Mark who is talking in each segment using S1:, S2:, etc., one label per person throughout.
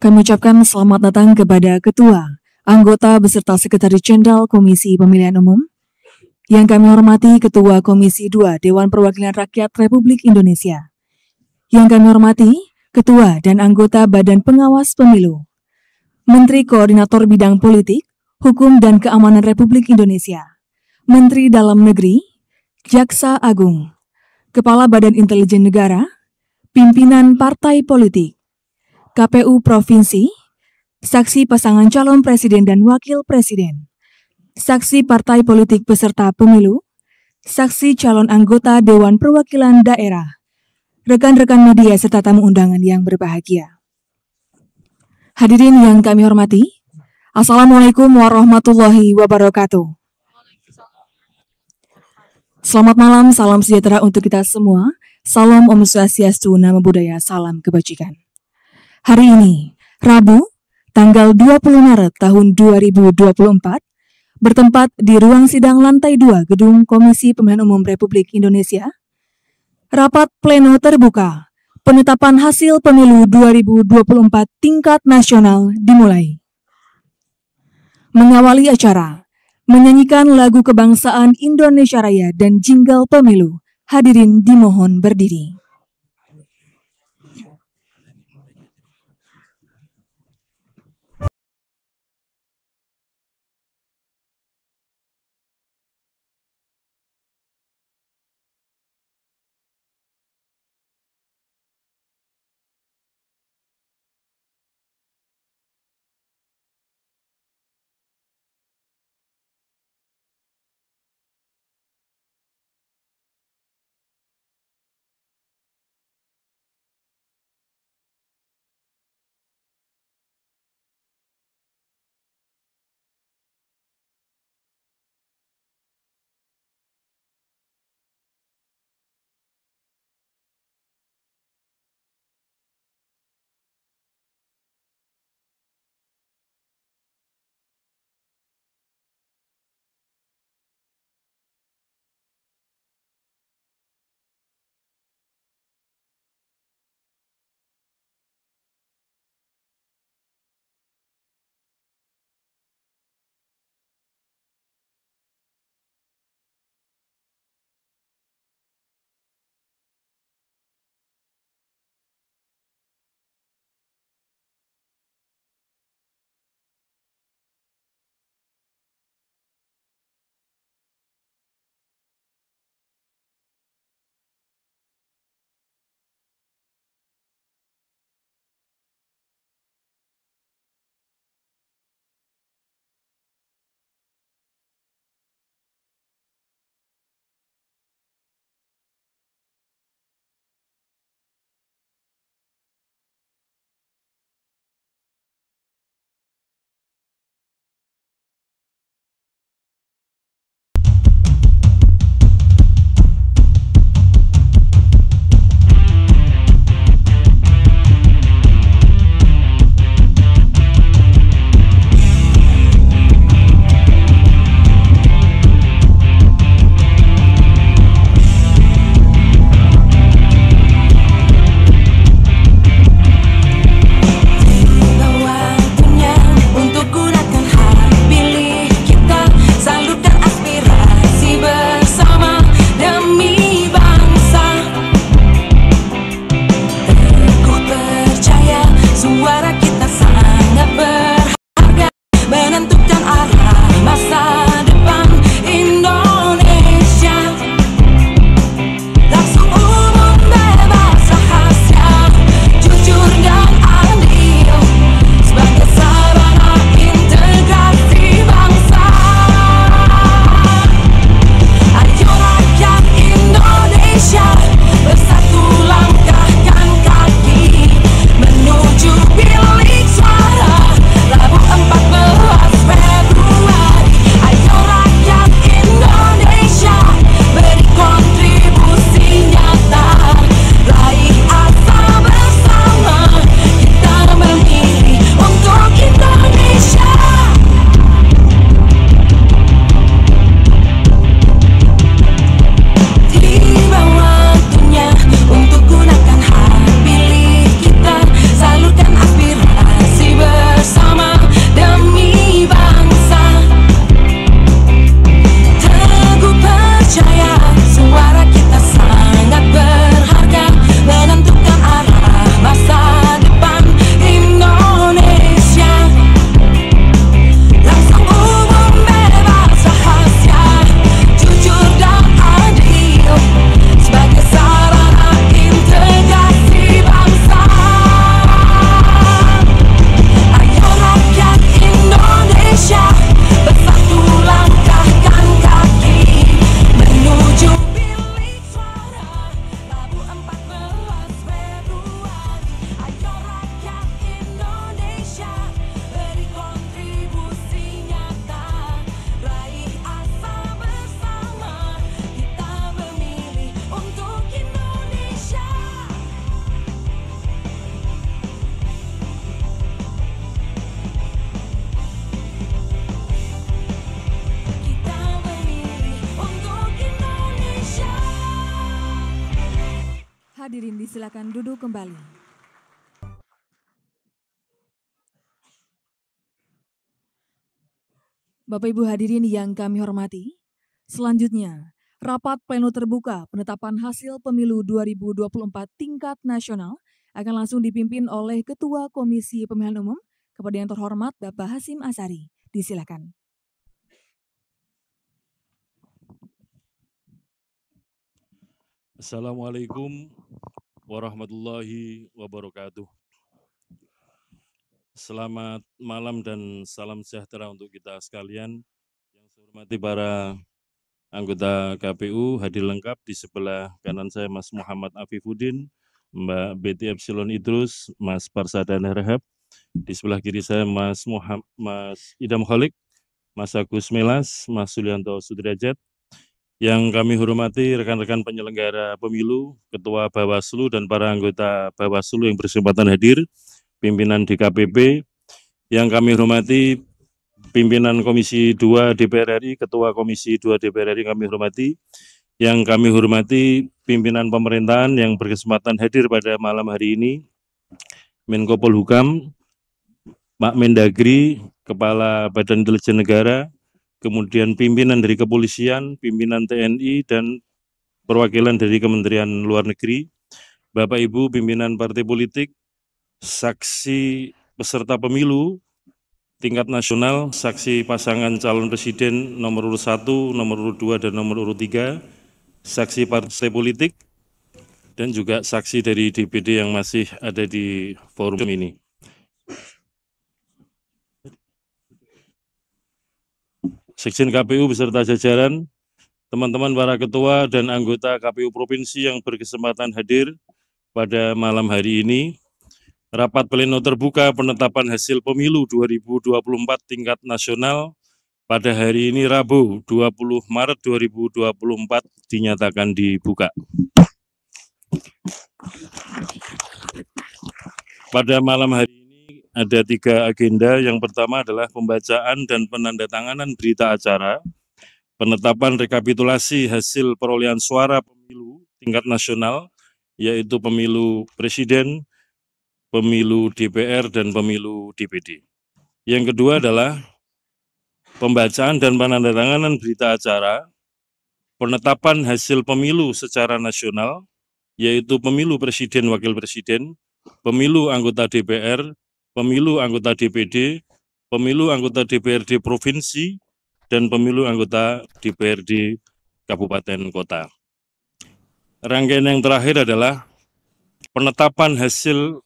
S1: Kami ucapkan selamat datang kepada Ketua, anggota beserta Sekretaris Jenderal Komisi Pemilihan Umum, yang kami hormati Ketua Komisi 2 Dewan Perwakilan Rakyat Republik Indonesia, yang kami hormati Ketua dan anggota Badan Pengawas Pemilu, Menteri Koordinator Bidang Politik, Hukum dan Keamanan Republik Indonesia, Menteri Dalam Negeri, Jaksa Agung, Kepala Badan Intelijen Negara, pimpinan partai politik, KPU Provinsi, saksi pasangan calon presiden dan wakil presiden, saksi partai politik peserta pemilu, saksi calon anggota Dewan Perwakilan Daerah, rekan-rekan media serta tamu undangan yang berbahagia. Hadirin yang kami hormati, Assalamualaikum warahmatullahi wabarakatuh. Selamat malam, salam sejahtera untuk kita semua. Salam Om Swastiastu, Namo Buddhaya, salam kebajikan. Hari ini, Rabu, tanggal 20 Maret tahun 2024, bertempat di ruang sidang lantai 2 Gedung Komisi Pemilihan Umum Republik Indonesia, rapat pleno terbuka, penetapan hasil pemilu 2024 tingkat nasional dimulai. Mengawali acara, menyanyikan lagu kebangsaan Indonesia Raya dan jingle pemilu, hadirin dimohon berdiri. Hadirin disilakan duduk kembali. Bapak Ibu hadirin yang kami hormati, selanjutnya rapat pleno terbuka penetapan hasil pemilu 2024 tingkat nasional akan langsung dipimpin oleh Ketua Komisi Pemilihan Umum kepada yang terhormat Bapak Hasyim Asyari. Disilakan.
S2: Assalamualaikum warahmatullahi wabarakatuh. Selamat malam dan salam sejahtera untuk kita sekalian. Yang saya hormati para anggota KPU hadir lengkap di sebelah kanan saya Mas Muhammad Afifuddin, Mbak Betty Epsilon Idrus, Mas Parsadana Rahab. Di sebelah kiri saya Mas Idam Kholik, Mas Agus Melas, Mas Sulianto Sudrajat. Yang kami hormati rekan-rekan penyelenggara pemilu, Ketua Bawaslu dan para anggota Bawaslu yang berkesempatan hadir, pimpinan DKPP, yang kami hormati pimpinan Komisi 2 DPR RI, Ketua Komisi 2 DPR RI kami hormati, yang kami hormati pimpinan pemerintahan yang berkesempatan hadir pada malam hari ini, Menko Polhukam, Pak Mendagri, Kepala Badan Intelijen Negara, kemudian pimpinan dari kepolisian, pimpinan TNI, dan perwakilan dari Kementerian Luar Negeri, Bapak Ibu pimpinan partai politik, saksi peserta pemilu tingkat nasional, saksi pasangan calon presiden nomor urut 1, nomor urut 2, dan nomor urut 3, saksi partai politik, dan juga saksi dari DPD yang masih ada di forum ini. Sekjen KPU beserta jajaran, teman-teman para ketua dan anggota KPU Provinsi yang berkesempatan hadir pada malam hari ini, rapat pleno terbuka penetapan hasil pemilu 2024 tingkat nasional pada hari ini Rabu 20 Maret 2024 dinyatakan dibuka. Pada malam hari ini ada 3 agenda. Yang pertama adalah pembacaan dan penandatanganan berita acara penetapan rekapitulasi hasil perolehan suara pemilu tingkat nasional, yaitu pemilu presiden, pemilu DPR, dan pemilu DPD. Yang kedua adalah pembacaan dan penandatanganan berita acara penetapan hasil pemilu secara nasional, yaitu pemilu presiden, wakil presiden, pemilu anggota DPR, pemilu anggota DPD, pemilu anggota DPRD provinsi, dan pemilu anggota DPRD kabupaten kota. Rangkaian yang terakhir adalah penetapan hasil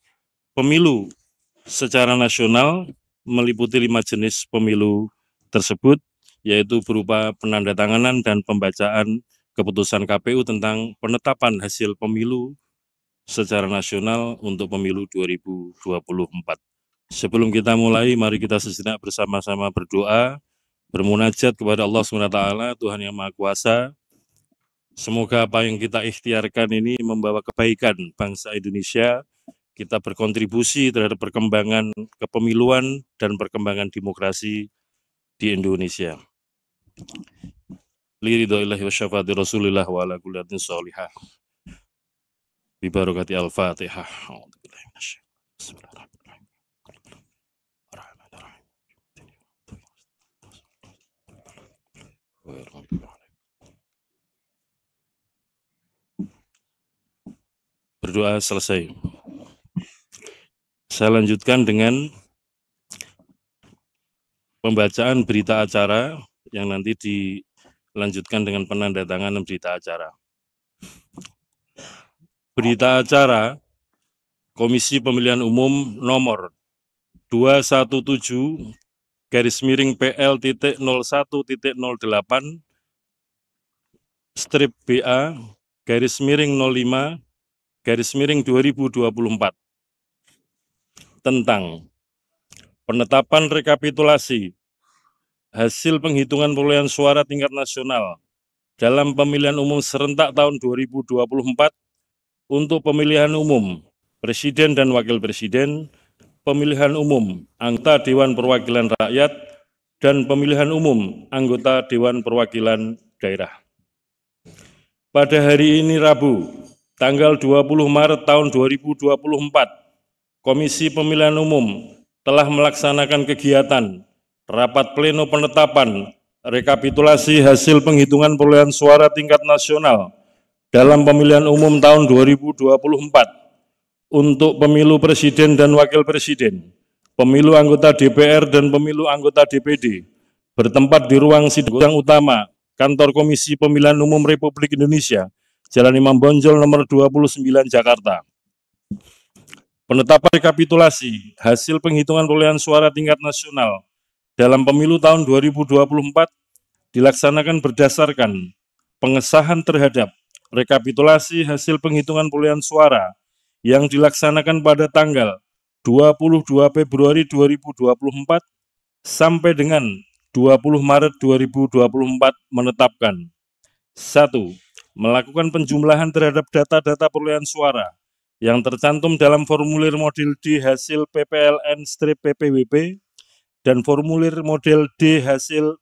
S2: pemilu secara nasional meliputi 5 jenis pemilu tersebut, yaitu berupa penandatanganan dan pembacaan keputusan KPU tentang penetapan hasil pemilu secara nasional untuk pemilu 2024. Sebelum kita mulai, mari kita sejenak bersama-sama berdoa, bermunajat kepada Allah SWT, Tuhan yang Maha Kuasa. Semoga apa yang kita ikhtiarkan ini membawa kebaikan bangsa Indonesia, kita berkontribusi terhadap perkembangan kepemiluan dan perkembangan demokrasi di Indonesia. Liridhoillahi wa syafaati Rasulillah wa ala kulli hadirin sholihah. Bi barakati al-Fatihah. Bismillahirrahmanirrahim. Berdoa selesai. Saya lanjutkan dengan pembacaan berita acara yang nanti dilanjutkan dengan penandatanganan berita acara. Berita acara Komisi Pemilihan Umum nomor 217-01.01.BA-BA/05/2024 tentang penetapan rekapitulasi hasil penghitungan perolehan suara tingkat nasional dalam pemilihan umum serentak tahun 2024 untuk pemilihan umum presiden dan wakil presiden, pemilihan umum anggota Dewan Perwakilan Rakyat, dan pemilihan umum anggota Dewan Perwakilan Daerah. Pada hari ini Rabu tanggal 20 Maret tahun 2024, Komisi Pemilihan Umum telah melaksanakan kegiatan rapat pleno penetapan rekapitulasi hasil penghitungan perolehan suara tingkat nasional dalam pemilihan umum tahun 2024 untuk pemilu presiden dan wakil presiden, pemilu anggota DPR dan pemilu anggota DPD, bertempat di ruang sidang utama Kantor Komisi Pemilihan Umum Republik Indonesia, Jalan Imam Bonjol nomor 29 Jakarta. Penetapan rekapitulasi hasil penghitungan perolehan suara tingkat nasional dalam pemilu tahun 2024 dilaksanakan berdasarkan pengesahan terhadap rekapitulasi hasil penghitungan perolehan suara yang dilaksanakan pada tanggal 22 Februari 2024 sampai dengan 20 Maret 2024 menetapkan 1. Melakukan penjumlahan terhadap data-data perolehan suara yang tercantum dalam formulir model D hasil PPLN-PPWP dan formulir model D hasil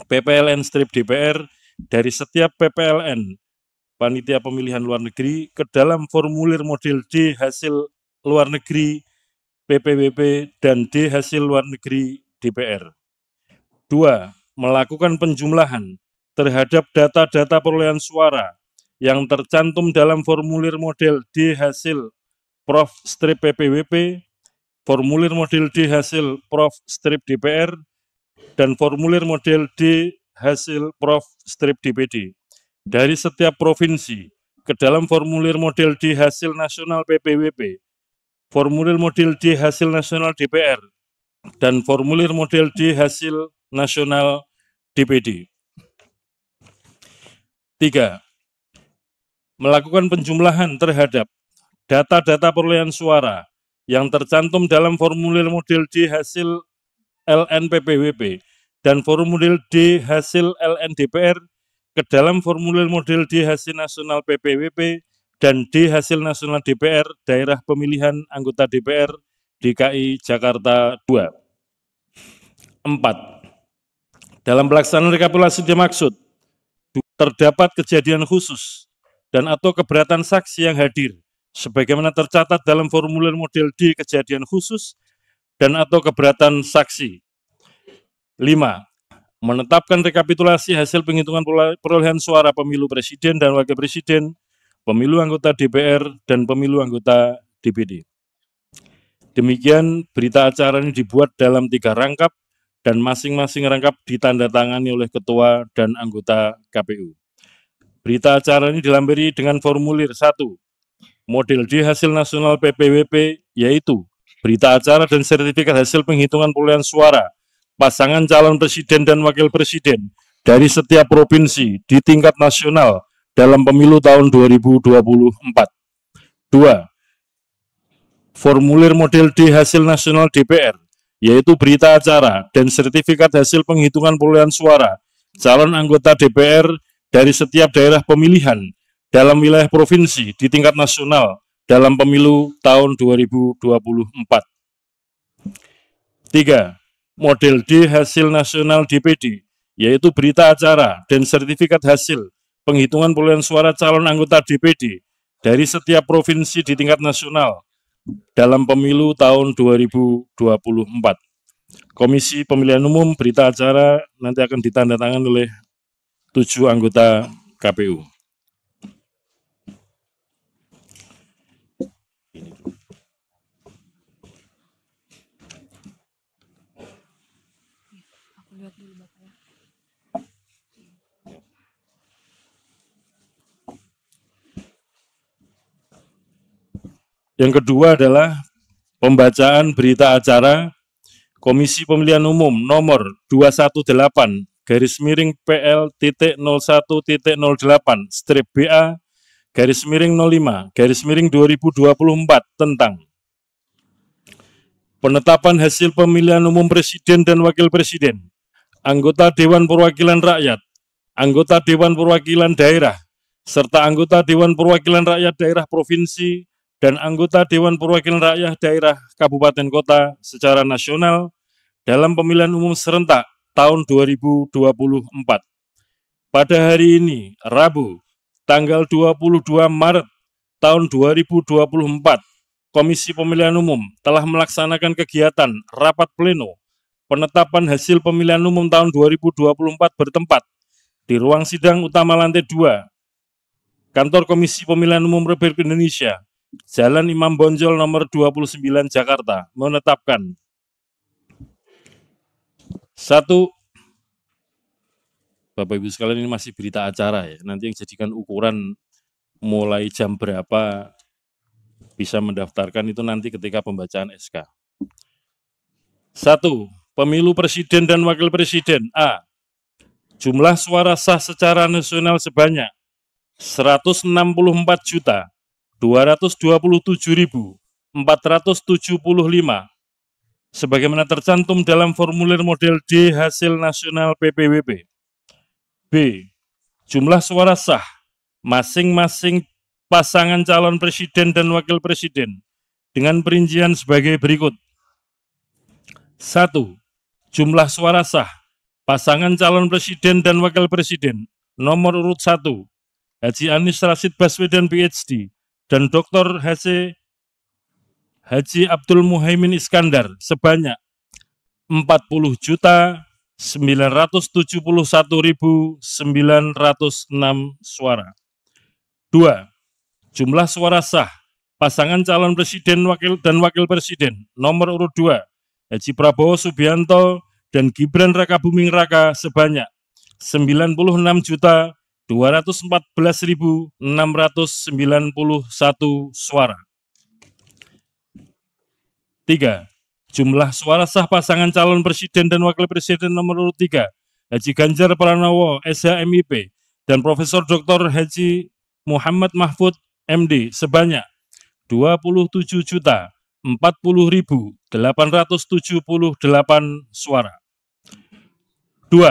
S2: PPLN-DPR dari setiap PPLN Panitia Pemilihan Luar Negeri ke dalam formulir model D hasil luar negeri PPWP dan D hasil luar negeri DPR. 2. Melakukan penjumlahan terhadap data-data perolehan suara yang tercantum dalam formulir model D hasil Prof-PPWP, formulir model D hasil Prof-DPR, dan formulir model D hasil Prof-DPD dari setiap provinsi ke dalam formulir model D hasil nasional PPWP, formulir model D hasil nasional DPR, dan formulir model D hasil nasional DPD. 3. Melakukan penjumlahan terhadap data-data perolehan suara yang tercantum dalam formulir model D hasil LN-PPWP dan formulir D hasil LN-DPR ke dalam formulir model D hasil nasional PPWP dan D hasil nasional DPR daerah pemilihan anggota DPR DKI Jakarta 2. 4. Dalam pelaksanaan rekapitulasi dimaksud terdapat kejadian khusus dan atau keberatan saksi yang hadir sebagaimana tercatat dalam formulir model D kejadian khusus dan atau keberatan saksi. 5. Menetapkan rekapitulasi hasil penghitungan perolehan suara pemilu presiden dan wakil presiden, pemilu anggota DPR, dan pemilu anggota DPD. Demikian berita acara ini dibuat dalam 3 rangkap dan masing-masing rangkap ditandatangani oleh ketua dan anggota KPU. Berita acara ini dilampiri dengan formulir 1, model D hasil nasional PPWP, yaitu berita acara dan sertifikat hasil penghitungan perolehan suara pasangan calon presiden dan wakil presiden dari setiap provinsi di tingkat nasional dalam pemilu tahun 2024. 2. Formulir model D hasil nasional DPR, yaitu berita acara dan sertifikat hasil penghitungan perolehan suara calon anggota DPR dari setiap daerah pemilihan dalam wilayah provinsi di tingkat nasional dalam pemilu tahun 2024. 3. Model D hasil nasional DPD, yaitu berita acara dan sertifikat hasil penghitungan perolehan suara calon anggota DPD dari setiap provinsi di tingkat nasional dalam pemilu tahun 2024. Komisi Pemilihan Umum berita acara nanti akan ditandatangani oleh 7 anggota KPU. Yang kedua adalah pembacaan berita acara Komisi Pemilihan Umum nomor 218-PL.01.08/BA/05/2024 tentang penetapan hasil pemilihan umum presiden dan wakil presiden, anggota Dewan Perwakilan Rakyat, anggota Dewan Perwakilan Daerah, serta anggota Dewan Perwakilan Rakyat Daerah Provinsi dan anggota Dewan Perwakilan Rakyat Daerah Kabupaten Kota secara nasional dalam pemilihan umum serentak tahun 2024. Pada hari ini, Rabu, tanggal 22 Maret tahun 2024, Komisi Pemilihan Umum telah melaksanakan kegiatan rapat pleno penetapan hasil pemilihan umum tahun 2024 bertempat di ruang sidang utama lantai 2, Kantor Komisi Pemilihan Umum Republik Indonesia, Jalan Imam Bonjol nomor 29 Jakarta, menetapkan 1. Bapak Ibu sekalian, ini masih berita acara ya, nanti yang jadikan ukuran mulai jam berapa bisa mendaftarkan itu nanti ketika pembacaan SK. 1. Pemilu Presiden dan Wakil Presiden. A. Jumlah suara sah secara nasional sebanyak 164.227.475 sebagaimana tercantum dalam formulir model D hasil nasional PPWP. B. Jumlah suara sah masing-masing pasangan calon presiden dan wakil presiden dengan perincian sebagai berikut. 1. Jumlah suara sah pasangan calon presiden dan wakil presiden nomor urut 1 Haji Anies Rashid Baswedan PhD dan Dr. Haji Abdul Muhaimin Iskandar sebanyak 40.971.906 suara. 2. Jumlah suara sah pasangan calon presiden dan wakil presiden nomor urut 2 Haji Prabowo Subianto dan Gibran Rakabuming Raka sebanyak 96.214.691 suara. 3. Jumlah suara sah pasangan calon presiden dan wakil presiden nomor urut 3 Haji Ganjar Pranowo SHMIP dan Profesor Dr. Haji Muhammad Mahfud MD sebanyak 27.040.878 suara. 2.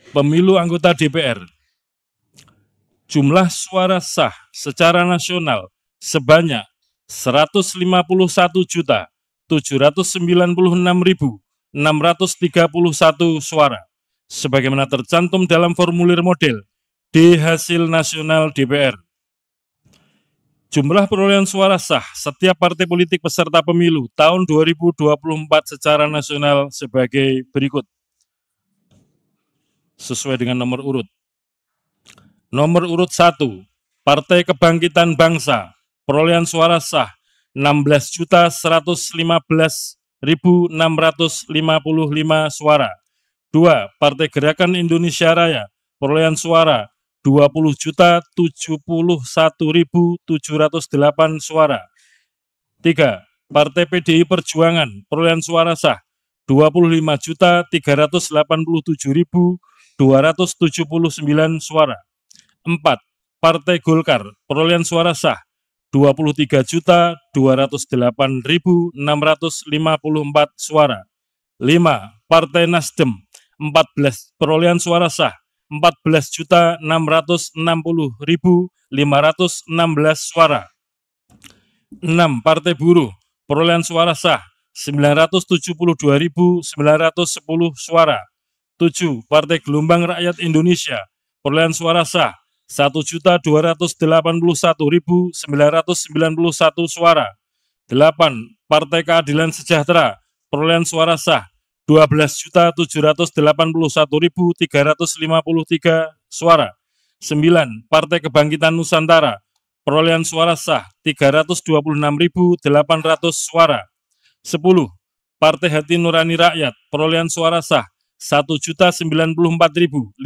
S2: Pemilu anggota DPR. Jumlah suara sah secara nasional sebanyak 151.796.631 suara, sebagaimana tercantum dalam formulir model D hasil nasional DPR. Jumlah perolehan suara sah setiap partai politik peserta pemilu tahun 2024 secara nasional sebagai berikut. Sesuai dengan nomor urut. Nomor urut 1, Partai Kebangkitan Bangsa, perolehan suara sah 16.115.655 suara. 2. Partai Gerakan Indonesia Raya, perolehan suara 20.071.708 suara. 3. Partai PDI Perjuangan, perolehan suara sah 25.387.279 suara. 4. Partai Golkar, perolehan suara sah 23.208.654 suara. 5. Partai Nasdem, 14, perolehan suara sah 14.660.516 suara. 6. Partai Buruh, perolehan suara sah 972.910 suara. 7. Partai Gelombang Rakyat Indonesia, perolehan suara sah 1.281.991 suara. 8. Partai Keadilan Sejahtera, perolehan suara sah 12.781.353 suara. 9. Partai Kebangkitan Nusantara, perolehan suara sah 326.800 suara. 10. Partai Hati Nurani Rakyat, perolehan suara sah 1.094.588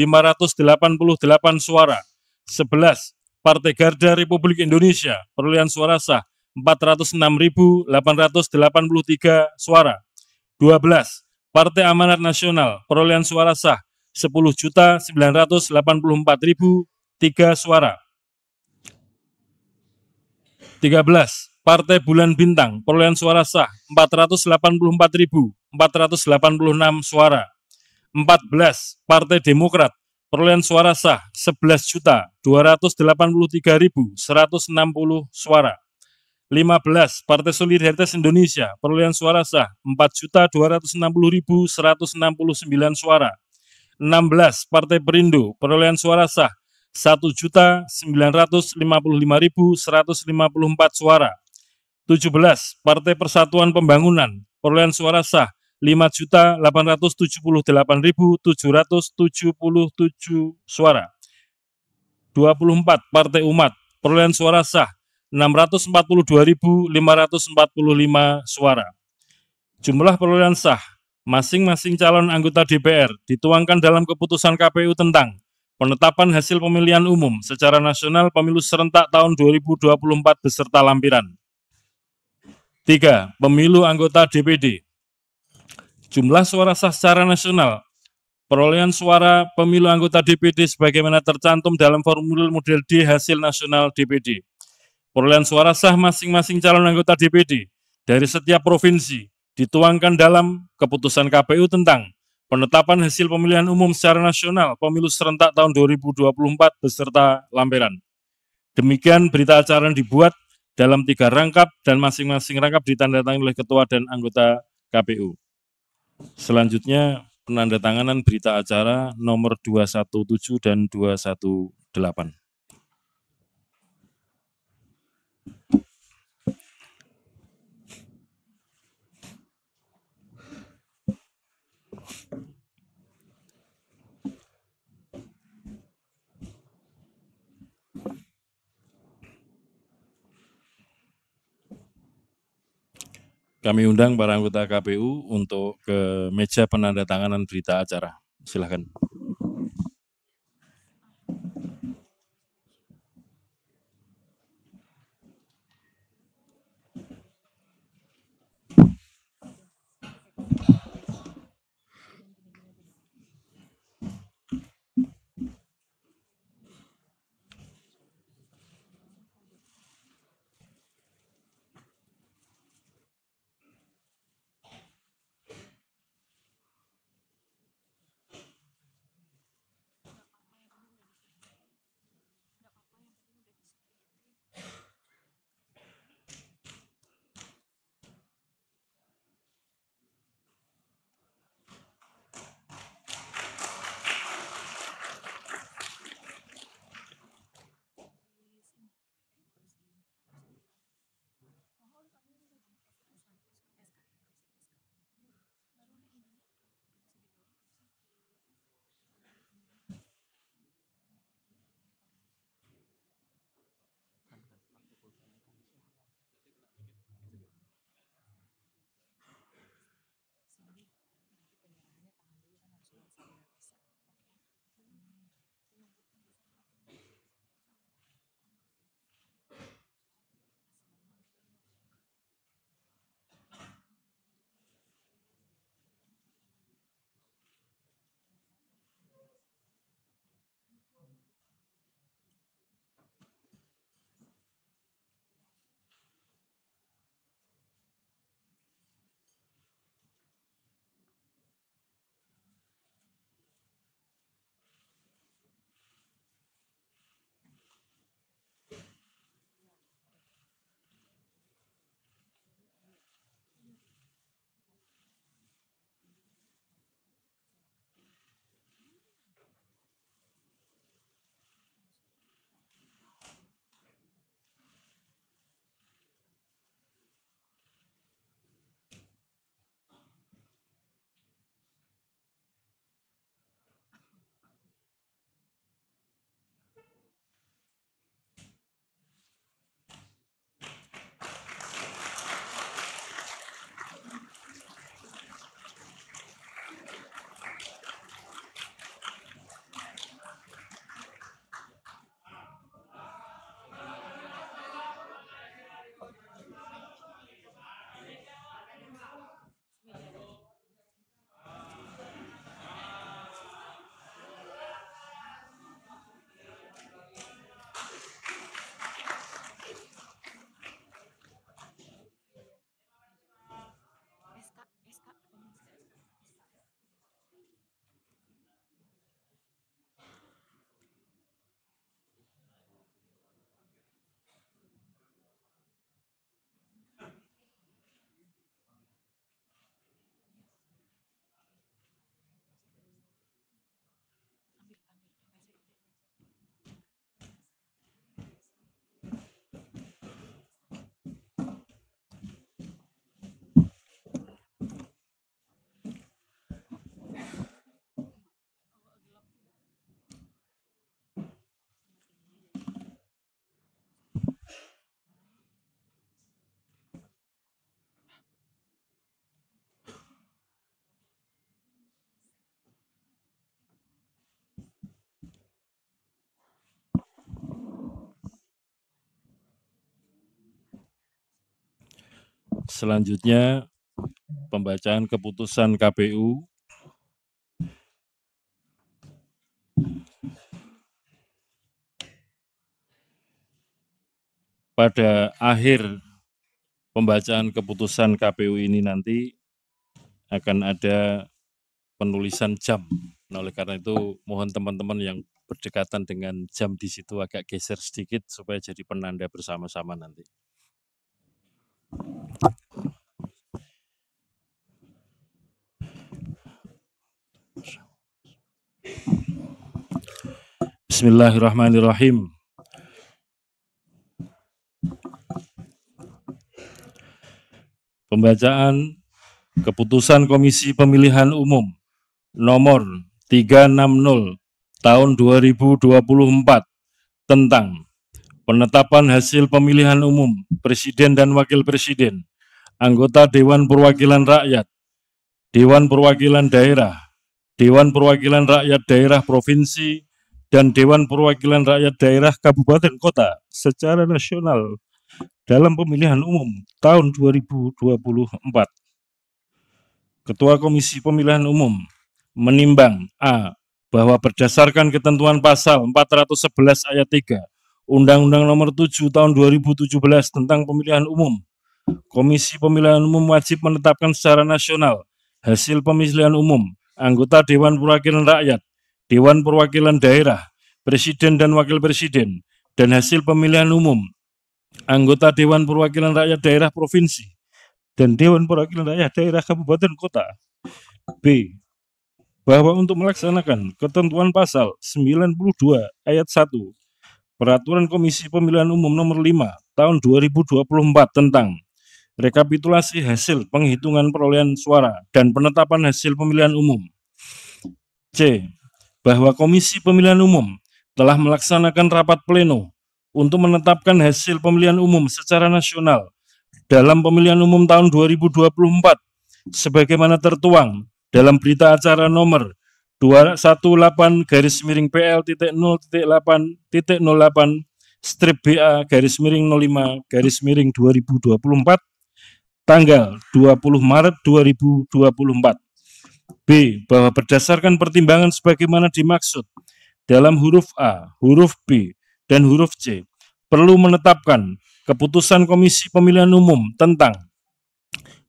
S2: suara. 11. Partai Garda Republik Indonesia, perolehan suara sah 406.883 suara. 12. Partai Amanat Nasional, perolehan suara sah 10.984.003 suara. 13. Partai Bulan Bintang, perolehan suara sah 484.486 suara. 14. Partai Demokrat, perolehan suara sah 11.283.160 suara. 15. Partai Solidaritas Indonesia, perolehan suara sah 4.260.169 suara. 16. Partai Perindo, perolehan suara sah 1.955.154 suara. 17. Partai Persatuan Pembangunan, perolehan suara sah 5.878.777 suara. 24. Partai Umat, perolehan suara sah 642.545 suara. Jumlah perolehan sah masing-masing calon anggota DPR dituangkan dalam keputusan KPU tentang penetapan hasil pemilihan umum secara nasional pemilu serentak tahun 2024 beserta lampiran. 3. Pemilu anggota DPD. Jumlah suara sah secara nasional, perolehan suara pemilu anggota DPD sebagaimana tercantum dalam formulir model D hasil nasional DPD. Perolehan suara sah masing-masing calon anggota DPD dari setiap provinsi dituangkan dalam keputusan KPU tentang penetapan hasil pemilihan umum secara nasional pemilu serentak tahun 2024 beserta lampiran. Demikian berita acara yang dibuat dalam 3 rangkap dan masing-masing rangkap ditandatangani oleh ketua dan anggota KPU. Selanjutnya penandatanganan berita acara nomor 217 dan 218. Kami undang para anggota KPU untuk ke meja penandatanganan berita acara. Silakan. Selanjutnya pembacaan keputusan KPU. Pada akhir pembacaan keputusan KPU ini nanti akan ada penulisan jam. Nah, oleh karena itu mohon teman-teman yang berdekatan dengan jam di situ agak geser sedikit supaya jadi penanda bersama-sama nanti. Bismillahirrahmanirrahim. Pembacaan keputusan Komisi Pemilihan Umum nomor 360 tahun 2024 tentang penetapan hasil pemilihan umum Presiden dan Wakil Presiden, anggota Dewan Perwakilan Rakyat, Dewan Perwakilan Daerah, Dewan Perwakilan Rakyat Daerah Provinsi, dan Dewan Perwakilan Rakyat Daerah Kabupaten Kota secara nasional dalam pemilihan umum tahun 2024. Ketua Komisi Pemilihan Umum menimbang A. Bahwa berdasarkan ketentuan pasal 411 ayat 3 Undang-Undang Nomor 7 Tahun 2017 tentang Pemilihan Umum, Komisi Pemilihan Umum wajib menetapkan secara nasional hasil pemilihan umum anggota Dewan Perwakilan Rakyat, Dewan Perwakilan Daerah, Presiden dan Wakil Presiden, dan hasil pemilihan umum anggota Dewan Perwakilan Rakyat Daerah Provinsi dan Dewan Perwakilan Rakyat Daerah Kabupaten Kota. B. Bahwa untuk melaksanakan ketentuan pasal 92 ayat 1 Peraturan Komisi Pemilihan Umum nomor 5 tahun 2024 tentang rekapitulasi hasil penghitungan perolehan suara dan penetapan hasil pemilihan umum. C. Bahwa Komisi Pemilihan Umum telah melaksanakan rapat pleno untuk menetapkan hasil pemilihan umum secara nasional dalam pemilihan umum tahun 2024 sebagaimana tertuang dalam berita acara nomor 218-008-08/BA-05-2024 tanggal 20 Maret 2024. B. Bahwa berdasarkan pertimbangan sebagaimana dimaksud dalam huruf A, huruf B, dan huruf C, perlu menetapkan keputusan Komisi Pemilihan Umum tentang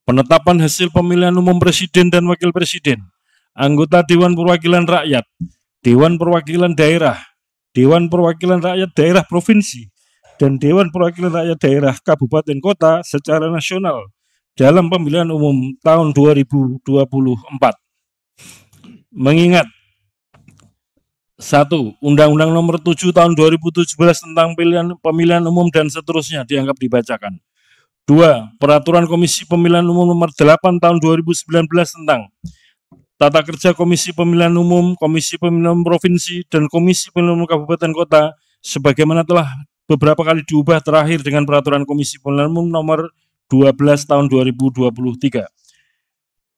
S2: penetapan hasil pemilihan umum Presiden dan Wakil Presiden, anggota Dewan Perwakilan Rakyat, Dewan Perwakilan Daerah, Dewan Perwakilan Rakyat Daerah Provinsi, dan Dewan Perwakilan Rakyat Daerah Kabupaten Kota secara nasional dalam pemilihan umum tahun 2024. Mengingat 1. Undang-Undang Nomor 7 Tahun 2017 tentang pemilihan umum dan seterusnya dianggap dibacakan. 2. Peraturan Komisi Pemilihan Umum Nomor 8 Tahun 2019 tentang Tata Kerja Komisi Pemilihan Umum, Komisi Pemilihan Umum Provinsi, dan Komisi Pemilihan Umum Kabupaten Kota sebagaimana telah beberapa kali diubah terakhir dengan Peraturan Komisi Pemilihan Umum Nomor 12 Tahun 2023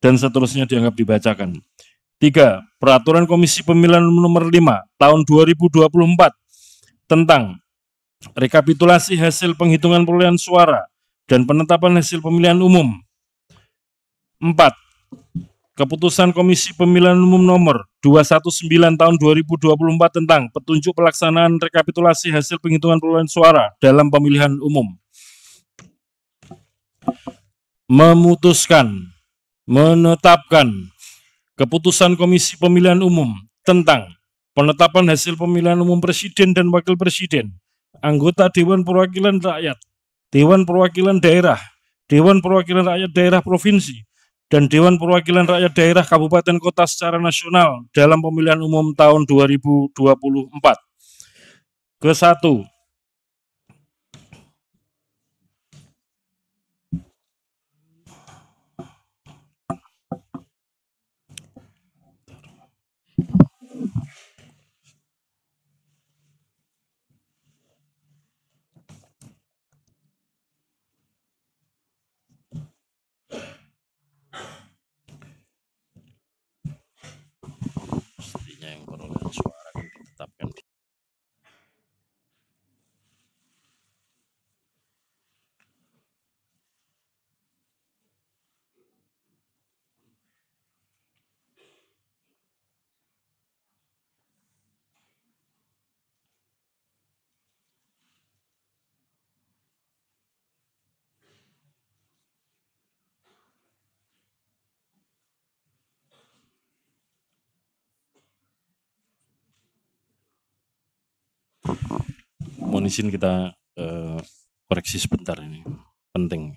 S2: dan seterusnya dianggap dibacakan. 3. Peraturan Komisi Pemilihan Umum Nomor 5 Tahun 2024 tentang rekapitulasi hasil penghitungan perolehan suara dan penetapan hasil pemilihan umum. 4. Keputusan Komisi Pemilihan Umum Nomor 219 Tahun 2024 tentang petunjuk pelaksanaan rekapitulasi hasil penghitungan perolehan suara dalam pemilihan umum. Memutuskan, menetapkan keputusan Komisi Pemilihan Umum tentang penetapan hasil pemilihan umum Presiden dan Wakil Presiden, anggota Dewan Perwakilan Rakyat, Dewan Perwakilan Daerah, Dewan Perwakilan Rakyat Daerah Provinsi, dan Dewan Perwakilan Rakyat Daerah Kabupaten Kota secara nasional dalam pemilihan umum tahun 2024. Ke-1. Yang perolehan suara ditetapkan. izin kita koreksi sebentar ini, penting.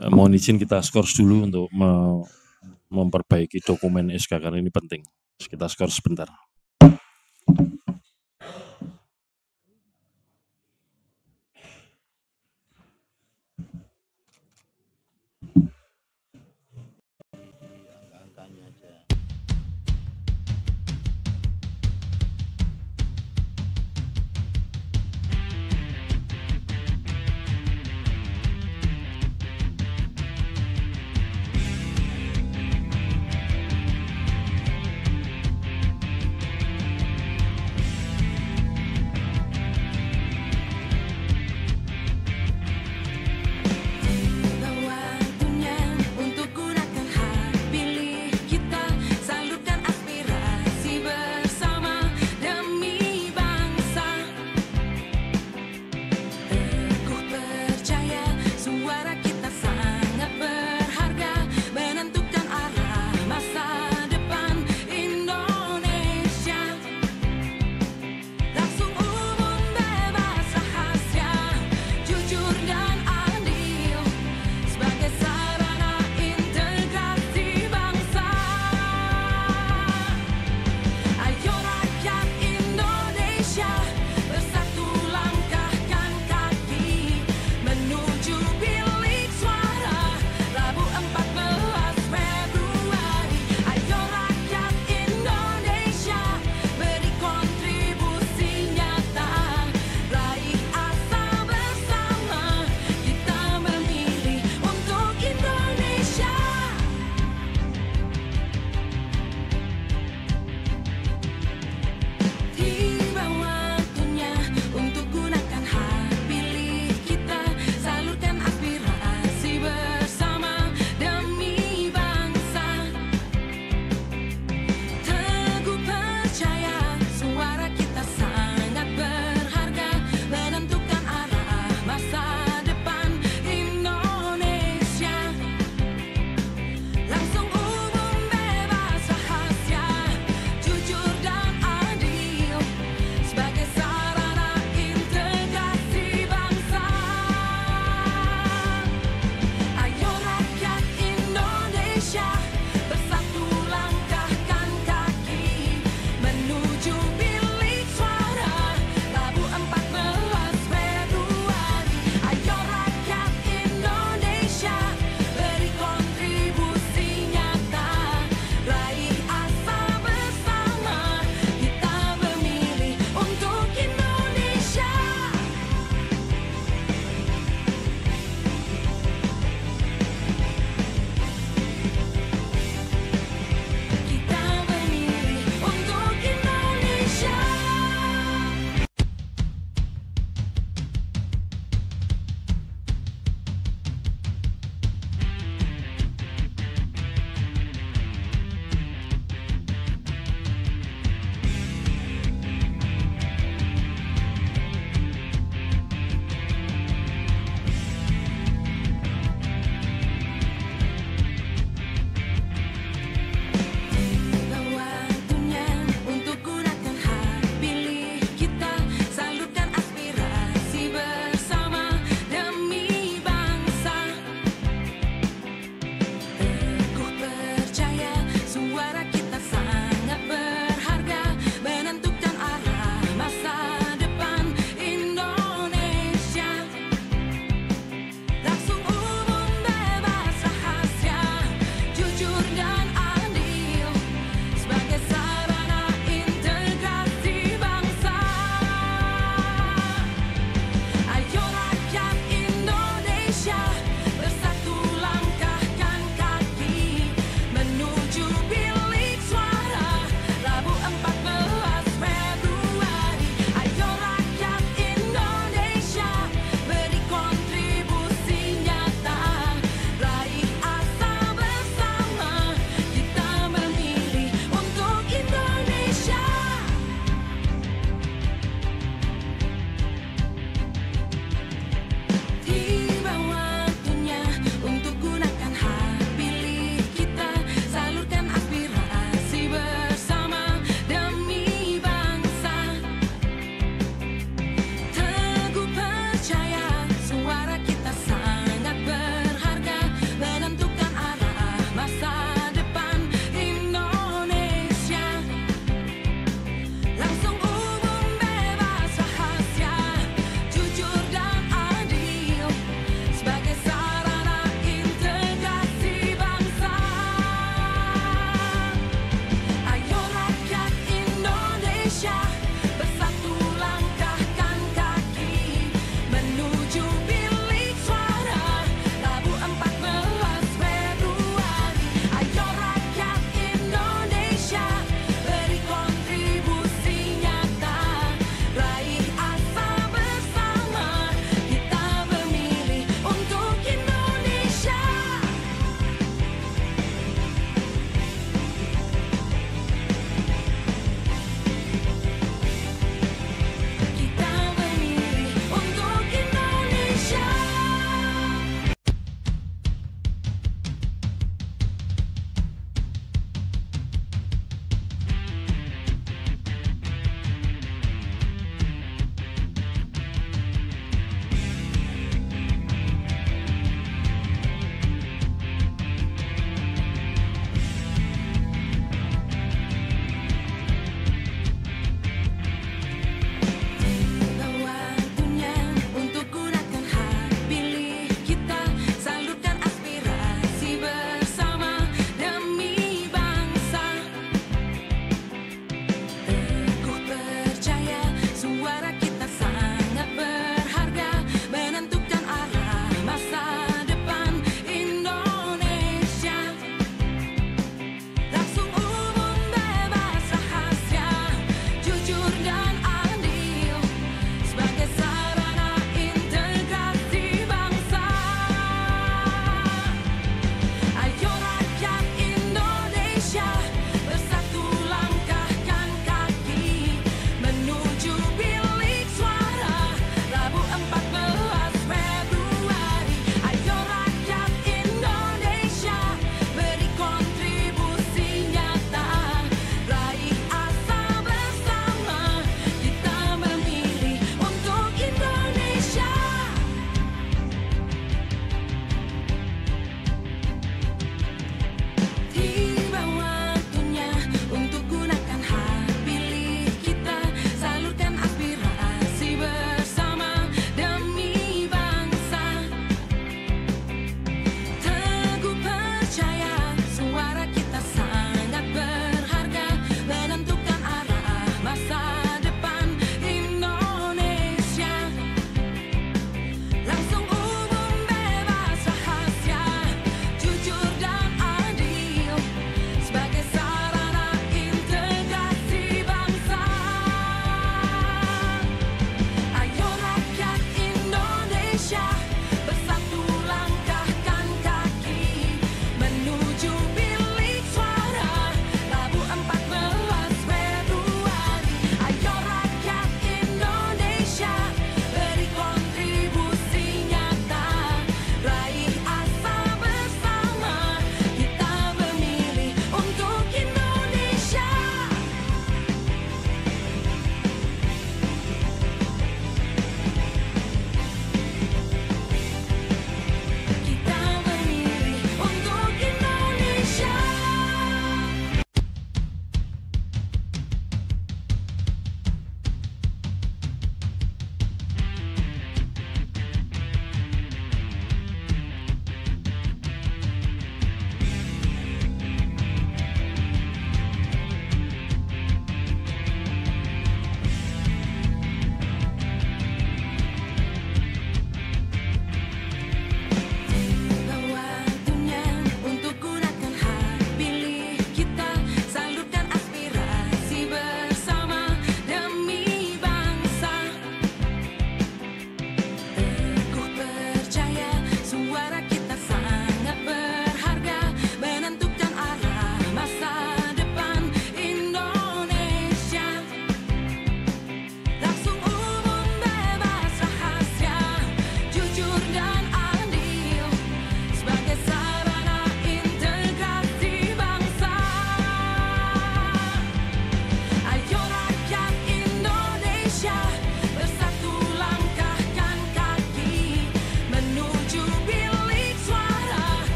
S2: Mohon izin kita skors dulu untuk memperbaiki dokumen SK karena ini penting. Kita skors sebentar.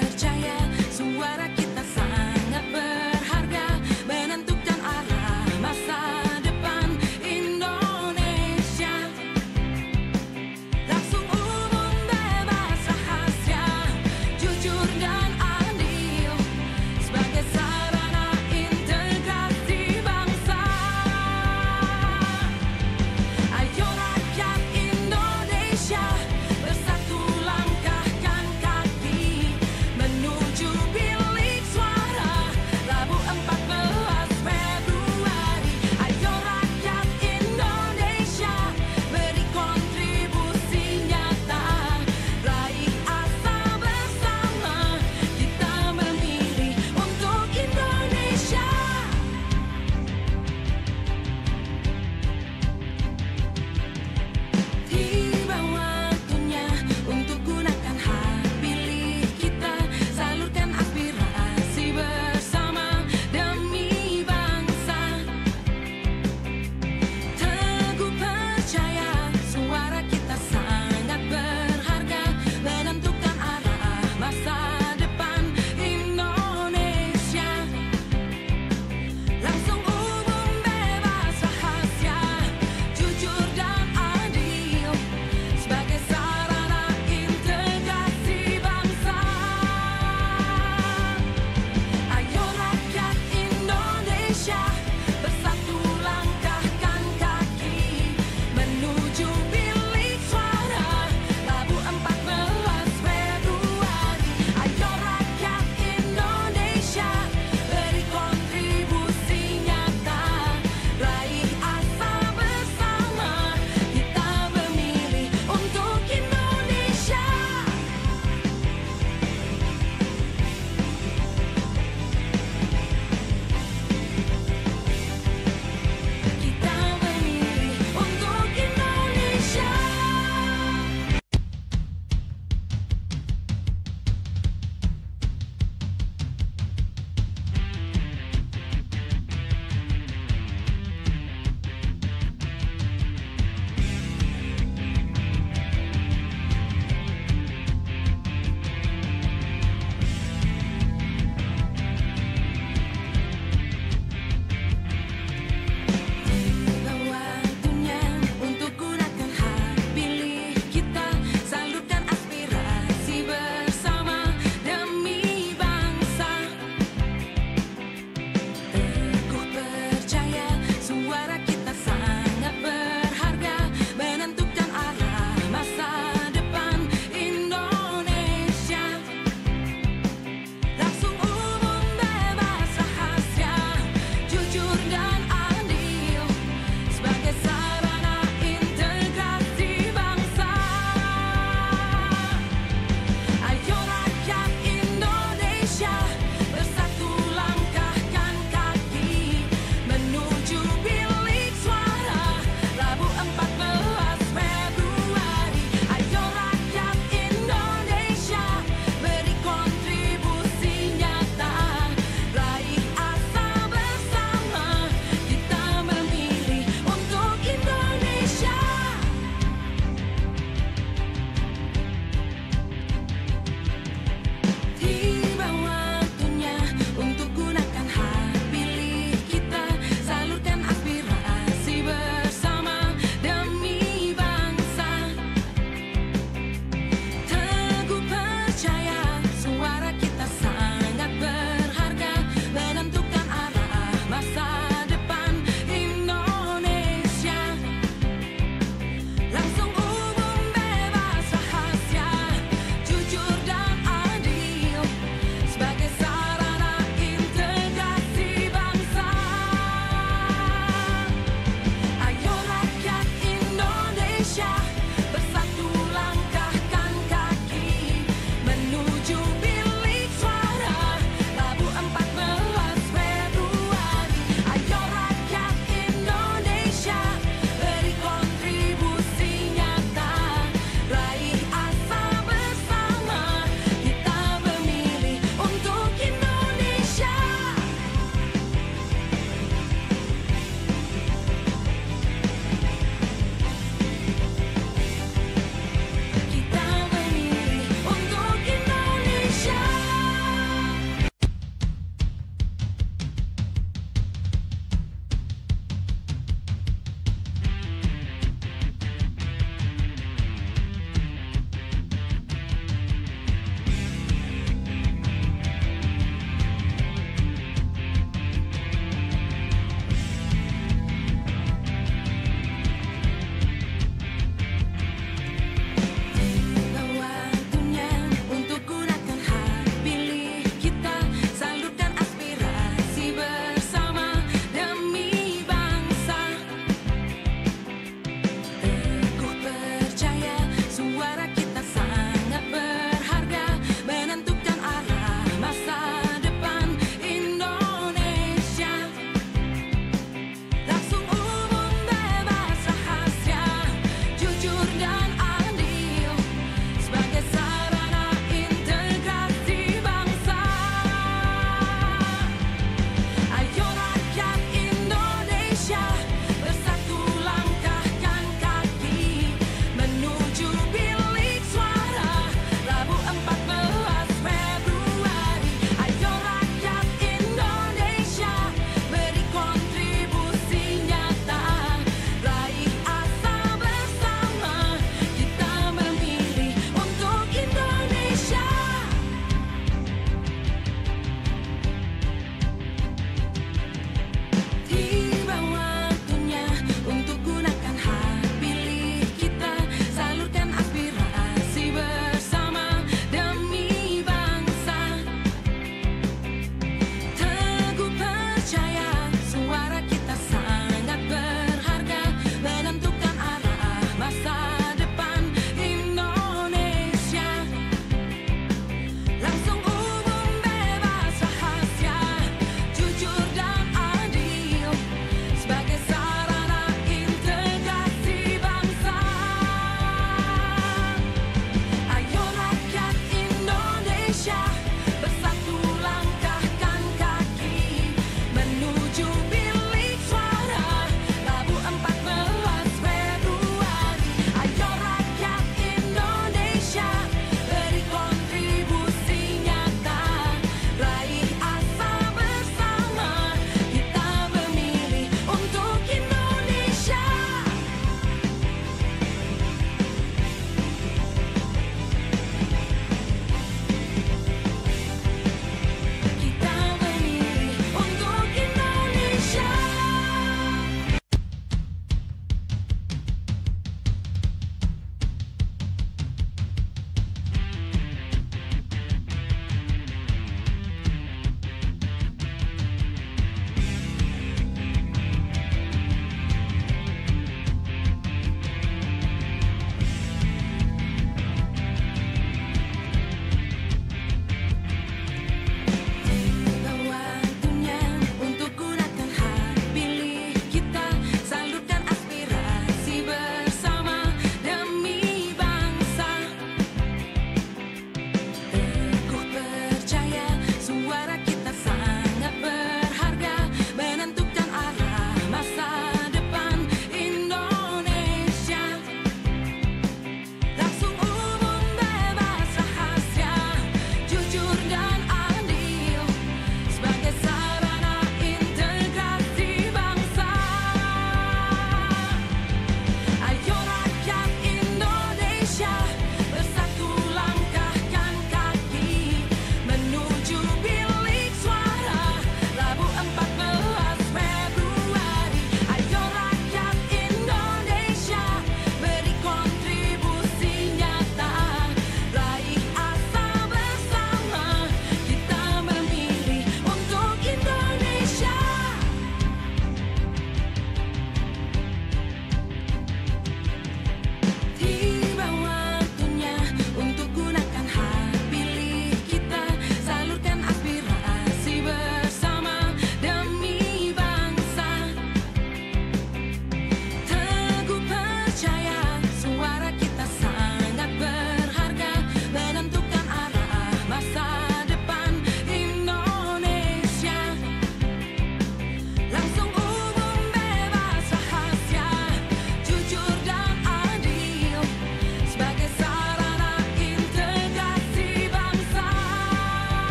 S3: percaya suara kita sangat berharga, menentukan arah masa depan Indonesia. Langsung, umum, bebas, rahasia, jujur dan adil sebagai sarana integrasi bangsa. Ayo rakyat Indonesia, bersatu langkahkan kaki menuju bilik suara Rabu 14 Februari. Ayo rakyat Indonesia, beri kontribusi nyata, raih asa bersama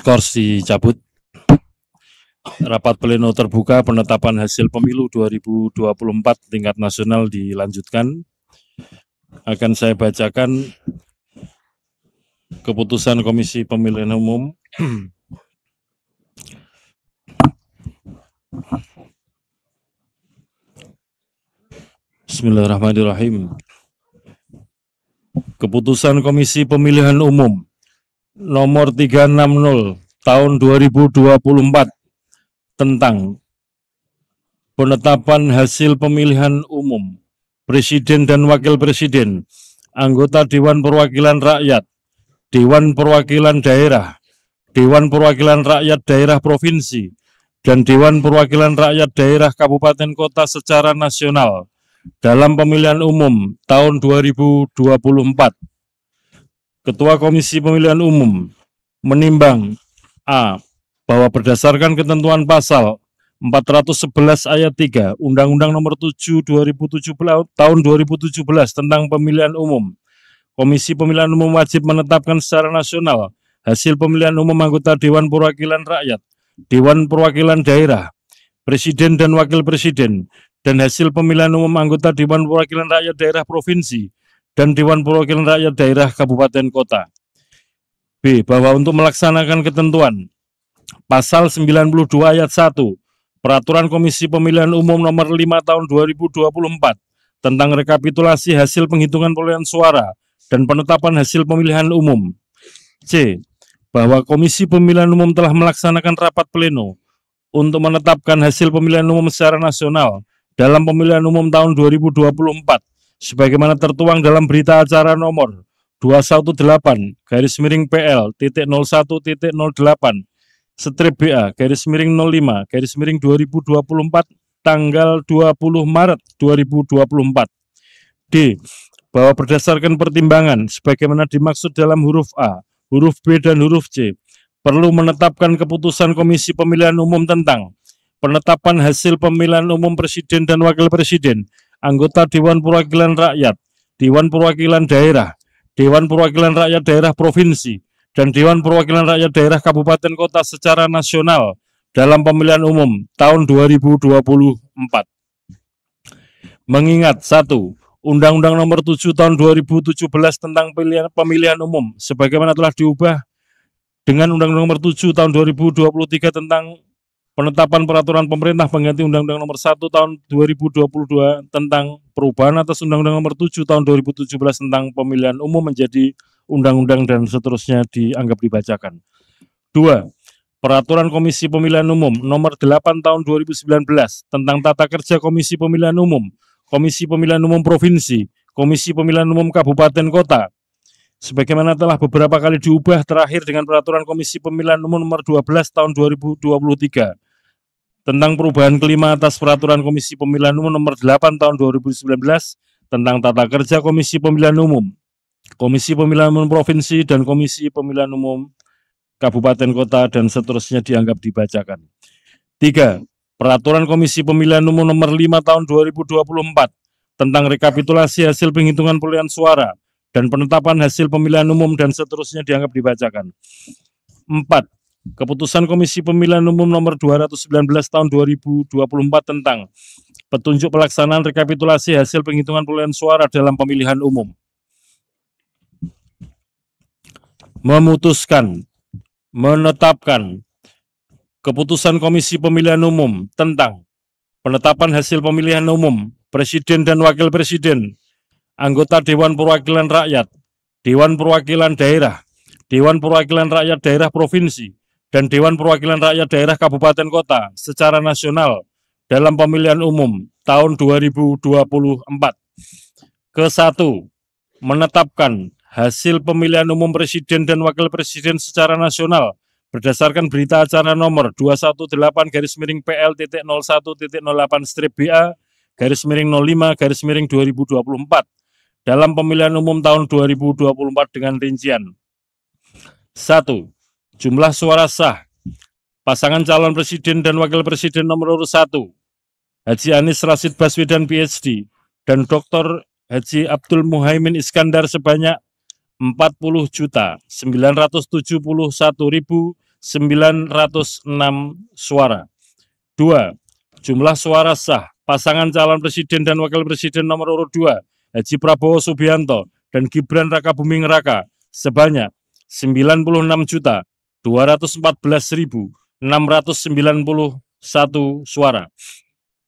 S2: Diskors dicabut. Rapat pleno terbuka penetapan hasil pemilu 2024 tingkat nasional dilanjutkan. Akan saya bacakan keputusan Komisi Pemilihan Umum. Bismillahirrahmanirrahim. Keputusan Komisi Pemilihan Umum nomor 360 tahun 2024 tentang penetapan hasil pemilihan umum Presiden dan Wakil Presiden, anggota Dewan Perwakilan Rakyat, Dewan Perwakilan Daerah, Dewan Perwakilan Rakyat Daerah Provinsi, dan Dewan Perwakilan Rakyat Daerah Kabupaten Kota secara nasional dalam pemilihan umum tahun 2024. Ketua Komisi Pemilihan Umum menimbang A. Bahwa berdasarkan ketentuan pasal 411 ayat 3 Undang-Undang Nomor 7 tahun 2017 tentang Pemilihan Umum, Komisi Pemilihan Umum wajib menetapkan secara nasional hasil pemilihan umum anggota Dewan Perwakilan Rakyat, Dewan Perwakilan Daerah, Presiden dan Wakil Presiden, dan hasil pemilihan umum anggota Dewan Perwakilan Rakyat Daerah Provinsi dan Dewan Perwakilan Rakyat Daerah Kabupaten Kota. B. Bahwa untuk melaksanakan ketentuan Pasal 92 ayat 1 Peraturan Komisi Pemilihan Umum nomor 5 tahun 2024 tentang rekapitulasi hasil penghitungan perolehan suara dan penetapan hasil pemilihan umum. C. Bahwa Komisi Pemilihan Umum telah melaksanakan rapat pleno untuk menetapkan hasil pemilihan umum secara nasional dalam pemilihan umum tahun 2024 sebagaimana tertuang dalam berita acara nomor 218/PL.01.08 /BA/05/2024 tanggal 20 Maret 2024. D. Bahwa berdasarkan pertimbangan sebagaimana dimaksud dalam huruf A, huruf B, dan huruf C, perlu menetapkan keputusan Komisi Pemilihan Umum tentang penetapan hasil pemilihan umum Presiden dan Wakil Presiden, anggota Dewan Perwakilan Rakyat, Dewan Perwakilan Daerah, Dewan Perwakilan Rakyat Daerah Provinsi, dan Dewan Perwakilan Rakyat Daerah Kabupaten Kota secara nasional dalam pemilihan umum tahun 2024. Mengingat 1. Undang-Undang Nomor 7 tahun 2017 tentang pemilihan umum sebagaimana telah diubah dengan Undang-Undang Nomor 7 tahun 2023 tentang penetapan peraturan pemerintah pengganti Undang-Undang Nomor 1 tahun 2022 tentang perubahan atas Undang-Undang Nomor 7 tahun 2017 tentang pemilihan umum menjadi undang-undang dan seterusnya dianggap dibacakan. 2. Peraturan Komisi Pemilihan Umum Nomor 8 tahun 2019 tentang tata kerja Komisi Pemilihan Umum, Komisi Pemilihan Umum Provinsi, Komisi Pemilihan Umum Kabupaten Kota, sebagaimana telah beberapa kali diubah terakhir dengan Peraturan Komisi Pemilihan Umum Nomor 12 tahun 2023 tentang perubahan kelima atas Peraturan Komisi Pemilihan Umum Nomor 8 tahun 2019 tentang tata kerja Komisi Pemilihan Umum, Komisi Pemilihan Umum Provinsi, dan Komisi Pemilihan Umum Kabupaten Kota, dan seterusnya dianggap dibacakan. 3. Peraturan Komisi Pemilihan Umum Nomor 5 tahun 2024 tentang rekapitulasi hasil penghitungan perolehan suara dan penetapan hasil pemilihan umum, dan seterusnya dianggap dibacakan. 4. Keputusan Komisi Pemilihan Umum Nomor 219 tahun 2024 tentang petunjuk pelaksanaan rekapitulasi hasil penghitungan perolehan suara dalam pemilihan umum. Memutuskan menetapkan keputusan Komisi Pemilihan Umum tentang penetapan hasil pemilihan umum Presiden dan Wakil Presiden, anggota Dewan Perwakilan Rakyat, Dewan Perwakilan Daerah, Dewan Perwakilan Rakyat Daerah Provinsi, dan Dewan Perwakilan Rakyat Daerah Kabupaten Kota secara nasional dalam pemilihan umum tahun 2024. Ke-1. Menetapkan hasil pemilihan umum Presiden dan Wakil Presiden secara nasional berdasarkan berita acara nomor 218/01.08/BA/05/2024 dalam pemilihan umum tahun 2024 dengan rincian: 1. Jumlah suara sah pasangan calon presiden dan wakil presiden nomor urut 1 Haji Anies Rashid Baswedan PhD dan Dr. Haji Abdul Muhaimin Iskandar sebanyak 40.971.999 suara. 2. Jumlah suara sah pasangan calon presiden dan wakil presiden nomor urut 2 Haji Prabowo Subianto dan Gibran Rakabuming Raka sebanyak 96.214.691 suara.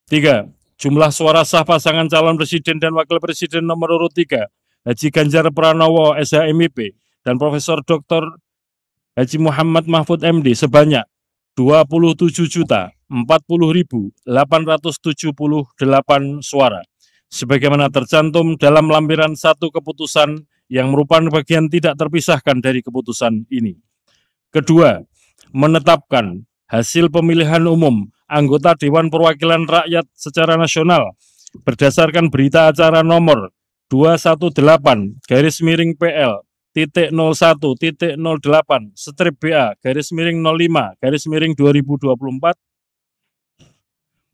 S2: 3. Jumlah suara sah pasangan calon presiden dan wakil presiden nomor urut 3 Haji Ganjar Pranowo SHMIP dan Profesor Dr. Haji Muhammad Mahfud MD sebanyak 27.040.878 suara. Sebagaimana tercantum dalam lampiran 1 keputusan yang merupakan bagian tidak terpisahkan dari keputusan ini. Kedua, menetapkan hasil pemilihan umum anggota Dewan Perwakilan Rakyat secara nasional berdasarkan berita acara nomor 218-001.08/BA/05/2024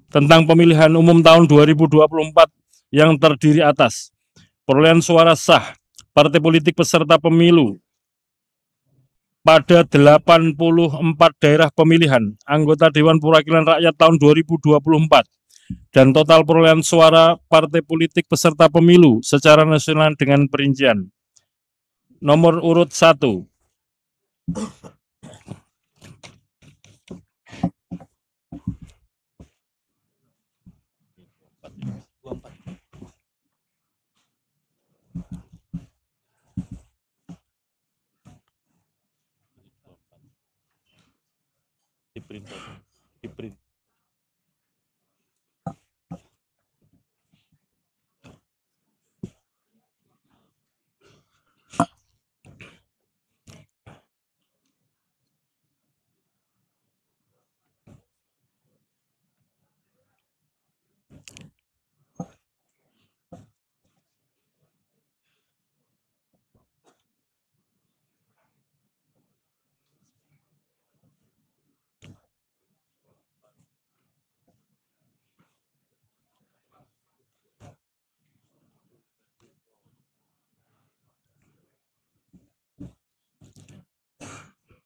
S2: tentang pemilihan umum tahun 2024 yang terdiri atas perolehan suara sah partai politik peserta pemilu pada 84 daerah pemilihan anggota Dewan Perwakilan Rakyat tahun 2024 dan total perolehan suara partai politik peserta pemilu secara nasional dengan perincian. Nomor urut 1.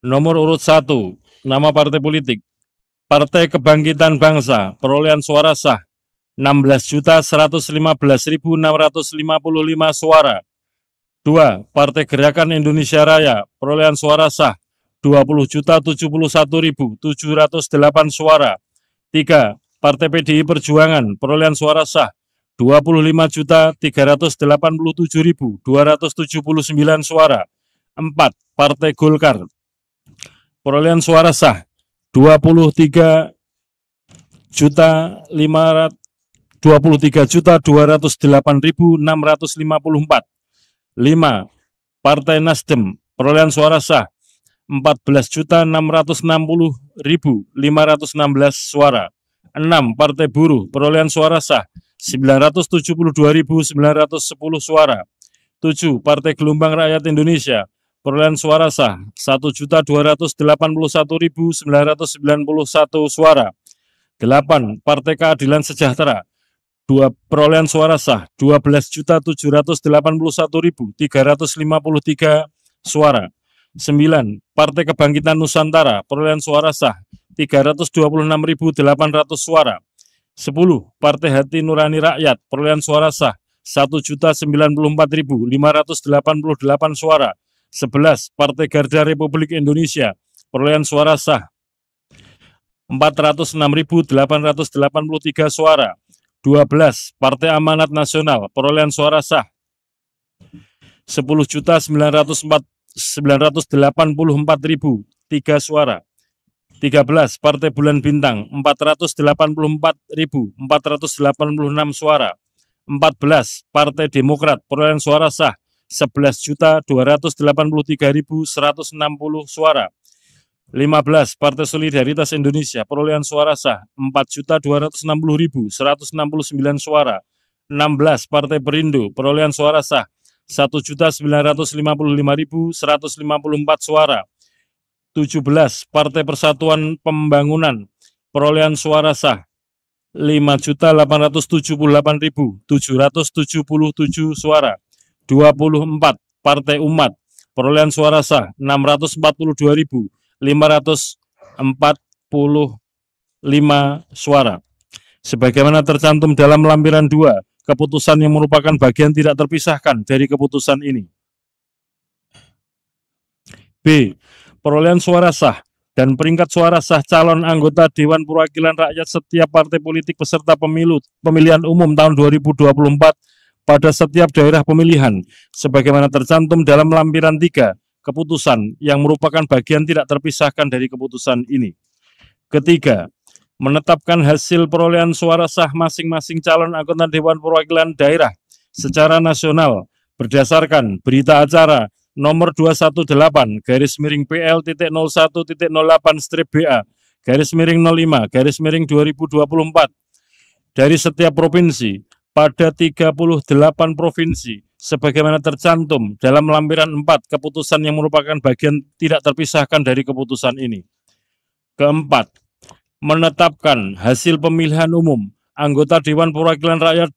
S2: Nomor urut 1, nama partai politik, Partai Kebangkitan Bangsa, perolehan suara sah, 16.115.655 suara. 2. Partai Gerakan Indonesia Raya, perolehan suara sah, 20.071.708 suara. 3. Partai PDI Perjuangan, perolehan suara sah, 25.387.279 suara. 4. Partai Golkar, perolehan suara sah 23.208.654. 5. Partai Nasdem, perolehan suara sah 14.660.516 suara. 6. Partai Buruh, perolehan suara sah 972.910 suara. 7. Partai Gelombang Rakyat Indonesia, perolehan suara sah 1.281.991 suara. 8. Partai Keadilan Sejahtera, perolehan suara sah 12.781.353 suara. 9. Partai Kebangkitan Nusantara, perolehan suara sah 326.800 suara. 10. Partai Hati Nurani Rakyat, perolehan suara sah 1.094.588 suara. 11. Partai Garda Republik Indonesia, perolehan suara sah 406.883 suara. 12. Partai Amanat Nasional, perolehan suara sah 10.984.003 suara. 13. Partai Bulan Bintang, 484.486 suara. 14. Partai Demokrat, perolehan suara sah 11.283.160 suara. 15. Partai Solidaritas Indonesia, perolehan suara sah 4.260.169 suara. 16. Partai Perindo, perolehan suara sah 1.955.154 suara. 17. Partai Persatuan Pembangunan, perolehan suara sah 5.878.777 suara. 24. Partai Umat, perolehan suara sah 642.888 suara. Sebagaimana tercantum dalam lampiran 2, keputusan yang merupakan bagian tidak terpisahkan dari keputusan ini. B. Perolehan suara sah dan peringkat suara sah calon anggota Dewan Perwakilan Rakyat setiap partai politik peserta pemilihan umum tahun 2024 pada setiap daerah pemilihan, sebagaimana tercantum dalam lampiran 3, keputusan yang merupakan bagian tidak terpisahkan dari keputusan ini. Ketiga, menetapkan hasil perolehan suara sah masing-masing calon anggota Dewan Perwakilan Daerah secara nasional berdasarkan berita acara nomor 218-PL.01.08-BA/05/2024 dari setiap provinsi pada 38 provinsi sebagaimana tercantum dalam lampiran 4, keputusan yang merupakan bagian tidak terpisahkan dari keputusan ini. Keempat, menetapkan hasil pemilihan umum anggota Dewan Perwakilan Rakyat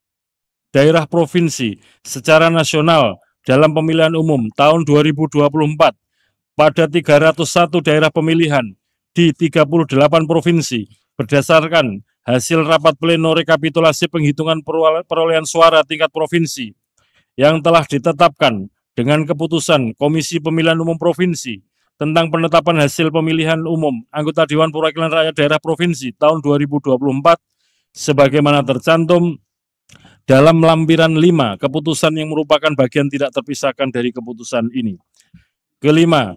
S2: Daerah Provinsi secara nasional dalam pemilihan umum tahun 2024 pada 301 daerah pemilihan di 38 provinsi berdasarkan hasil rapat pleno rekapitulasi penghitungan perolehan suara tingkat provinsi yang telah ditetapkan dengan keputusan Komisi Pemilihan Umum Provinsi tentang penetapan hasil pemilihan umum anggota Dewan Perwakilan Rakyat Daerah Provinsi tahun 2024 sebagaimana tercantum dalam lampiran 5, keputusan yang merupakan bagian tidak terpisahkan dari keputusan ini. Kelima,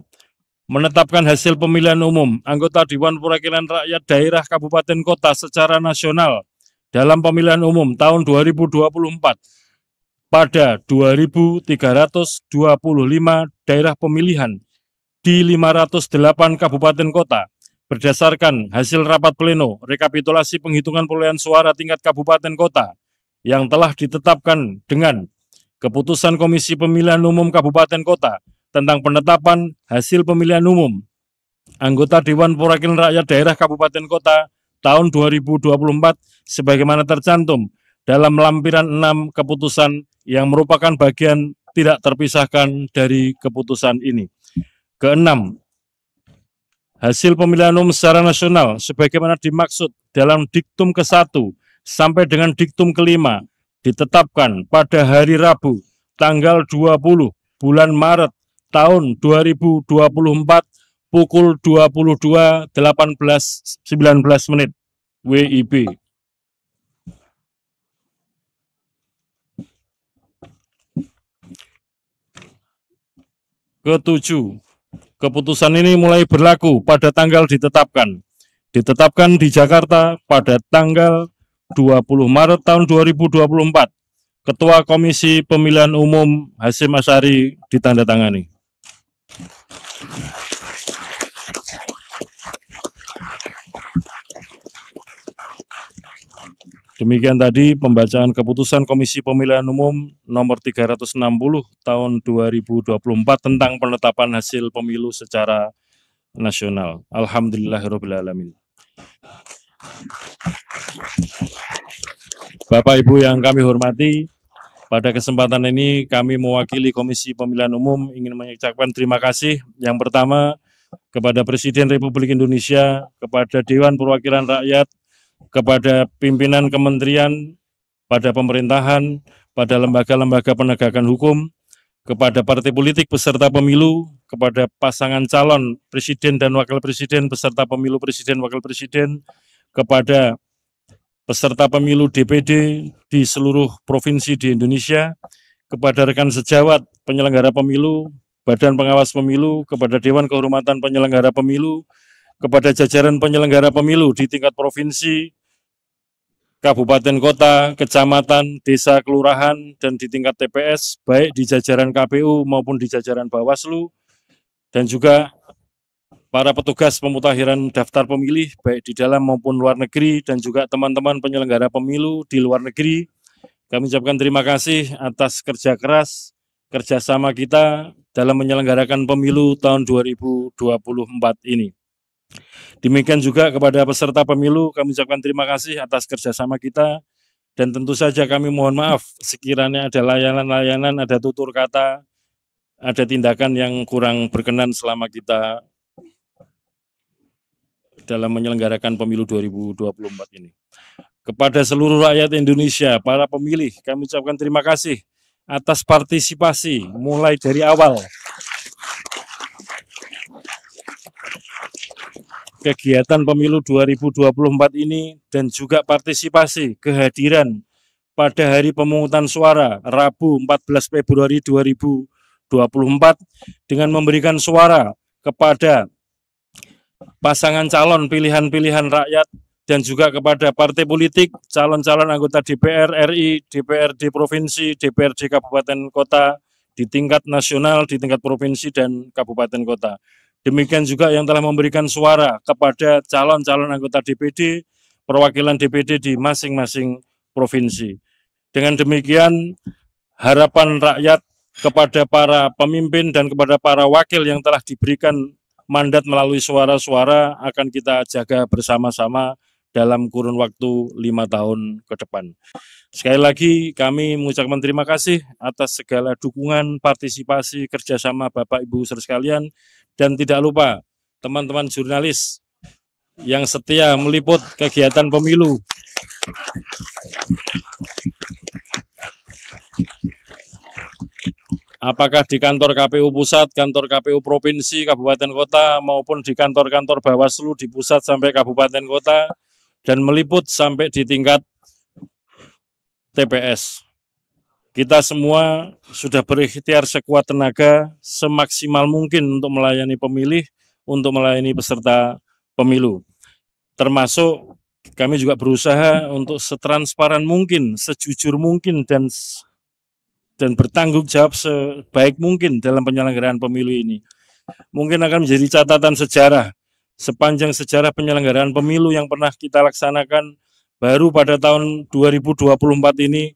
S2: menetapkan hasil pemilihan umum anggota Dewan Perwakilan Rakyat Daerah Kabupaten Kota secara nasional dalam pemilihan umum tahun 2024 pada 2.325 daerah pemilihan di 508 kabupaten kota berdasarkan hasil rapat pleno rekapitulasi penghitungan perolehan suara tingkat kabupaten kota yang telah ditetapkan dengan keputusan Komisi Pemilihan Umum Kabupaten Kota tentang penetapan hasil pemilihan umum anggota Dewan Perwakilan Rakyat Daerah Kabupaten Kota tahun 2024 sebagaimana tercantum dalam lampiran 6, keputusan yang merupakan bagian tidak terpisahkan dari keputusan ini. Keenam, hasil pemilihan umum secara nasional sebagaimana dimaksud dalam diktum ke-1 sampai dengan diktum ke-5 ditetapkan pada hari Rabu tanggal 20 bulan Maret tahun 2024 pukul 22.18.19 WIB. Ketujuh, keputusan ini mulai berlaku pada tanggal ditetapkan di Jakarta pada tanggal 20 Maret tahun 2024. Ketua Komisi Pemilihan Umum Hasyim Asyari ditandatangani. Demikian tadi pembacaan keputusan Komisi Pemilihan Umum nomor 360 tahun 2024 tentang penetapan hasil pemilu secara nasional. Alhamdulillahirrahmanirrahim. Bapak Ibu yang kami hormati, pada kesempatan ini kami mewakili Komisi Pemilihan Umum ingin mengucapkan terima kasih yang pertama kepada Presiden Republik Indonesia, kepada Dewan Perwakilan Rakyat, kepada pimpinan kementerian, pada pemerintahan, pada lembaga-lembaga penegakan hukum, kepada partai politik peserta pemilu, kepada pasangan calon presiden dan wakil presiden peserta pemilu presiden wakil presiden, kepada peserta pemilu DPD di seluruh provinsi di Indonesia, kepada rekan sejawat penyelenggara pemilu, Badan Pengawas Pemilu, kepada Dewan Kehormatan Penyelenggara Pemilu, kepada jajaran penyelenggara pemilu di tingkat provinsi, kabupaten kota, kecamatan, desa, kelurahan, dan di tingkat TPS, baik di jajaran KPU maupun di jajaran Bawaslu, dan juga para petugas pemutakhiran daftar pemilih, baik di dalam maupun luar negeri, dan juga teman-teman penyelenggara pemilu di luar negeri. Kami ucapkan terima kasih atas kerja keras, kerjasama kita dalam menyelenggarakan pemilu tahun 2024 ini. Demikian juga kepada peserta pemilu, kami ucapkan terima kasih atas kerjasama kita, dan tentu saja kami mohon maaf sekiranya ada layanan-layanan, ada tutur kata, ada tindakan yang kurang berkenan selama kita dalam menyelenggarakan pemilu 2024 ini. Kepada seluruh rakyat Indonesia, para pemilih, kami ucapkan terima kasih atas partisipasi mulai dari awal kegiatan pemilu 2024 ini dan juga partisipasi kehadiran pada hari pemungutan suara Rabu 14 Februari 2024 dengan memberikan suara kepada pasangan calon pilihan-pilihan rakyat dan juga kepada partai politik, calon-calon anggota DPR RI, DPRD Provinsi, DPRD Kabupaten Kota, di tingkat nasional, di tingkat provinsi dan kabupaten kota. Demikian juga yang telah memberikan suara kepada calon-calon anggota DPD, perwakilan DPD di masing-masing provinsi. Dengan demikian, harapan rakyat kepada para pemimpin dan kepada para wakil yang telah diberikan mandat melalui suara-suara akan kita jaga bersama-sama dalam kurun waktu 5 tahun ke depan. Sekali lagi kami mengucapkan terima kasih atas segala dukungan, partisipasi, kerjasama Bapak Ibu saudara sekalian, dan tidak lupa teman-teman jurnalis yang setia meliput kegiatan pemilu. Apakah di kantor KPU Pusat, kantor KPU Provinsi, Kabupaten Kota, maupun di kantor-kantor Bawaslu di pusat sampai Kabupaten Kota, dan meliput sampai di tingkat TPS. Kita semua sudah berikhtiar sekuat tenaga, semaksimal mungkin untuk melayani pemilih, untuk melayani peserta pemilu. Termasuk kami juga berusaha untuk setransparan mungkin, sejujur mungkin, dan bertanggung jawab sebaik mungkin dalam penyelenggaraan pemilu ini. Mungkin akan menjadi catatan sejarah sepanjang sejarah penyelenggaraan pemilu yang pernah kita laksanakan. Baru pada tahun 2024 ini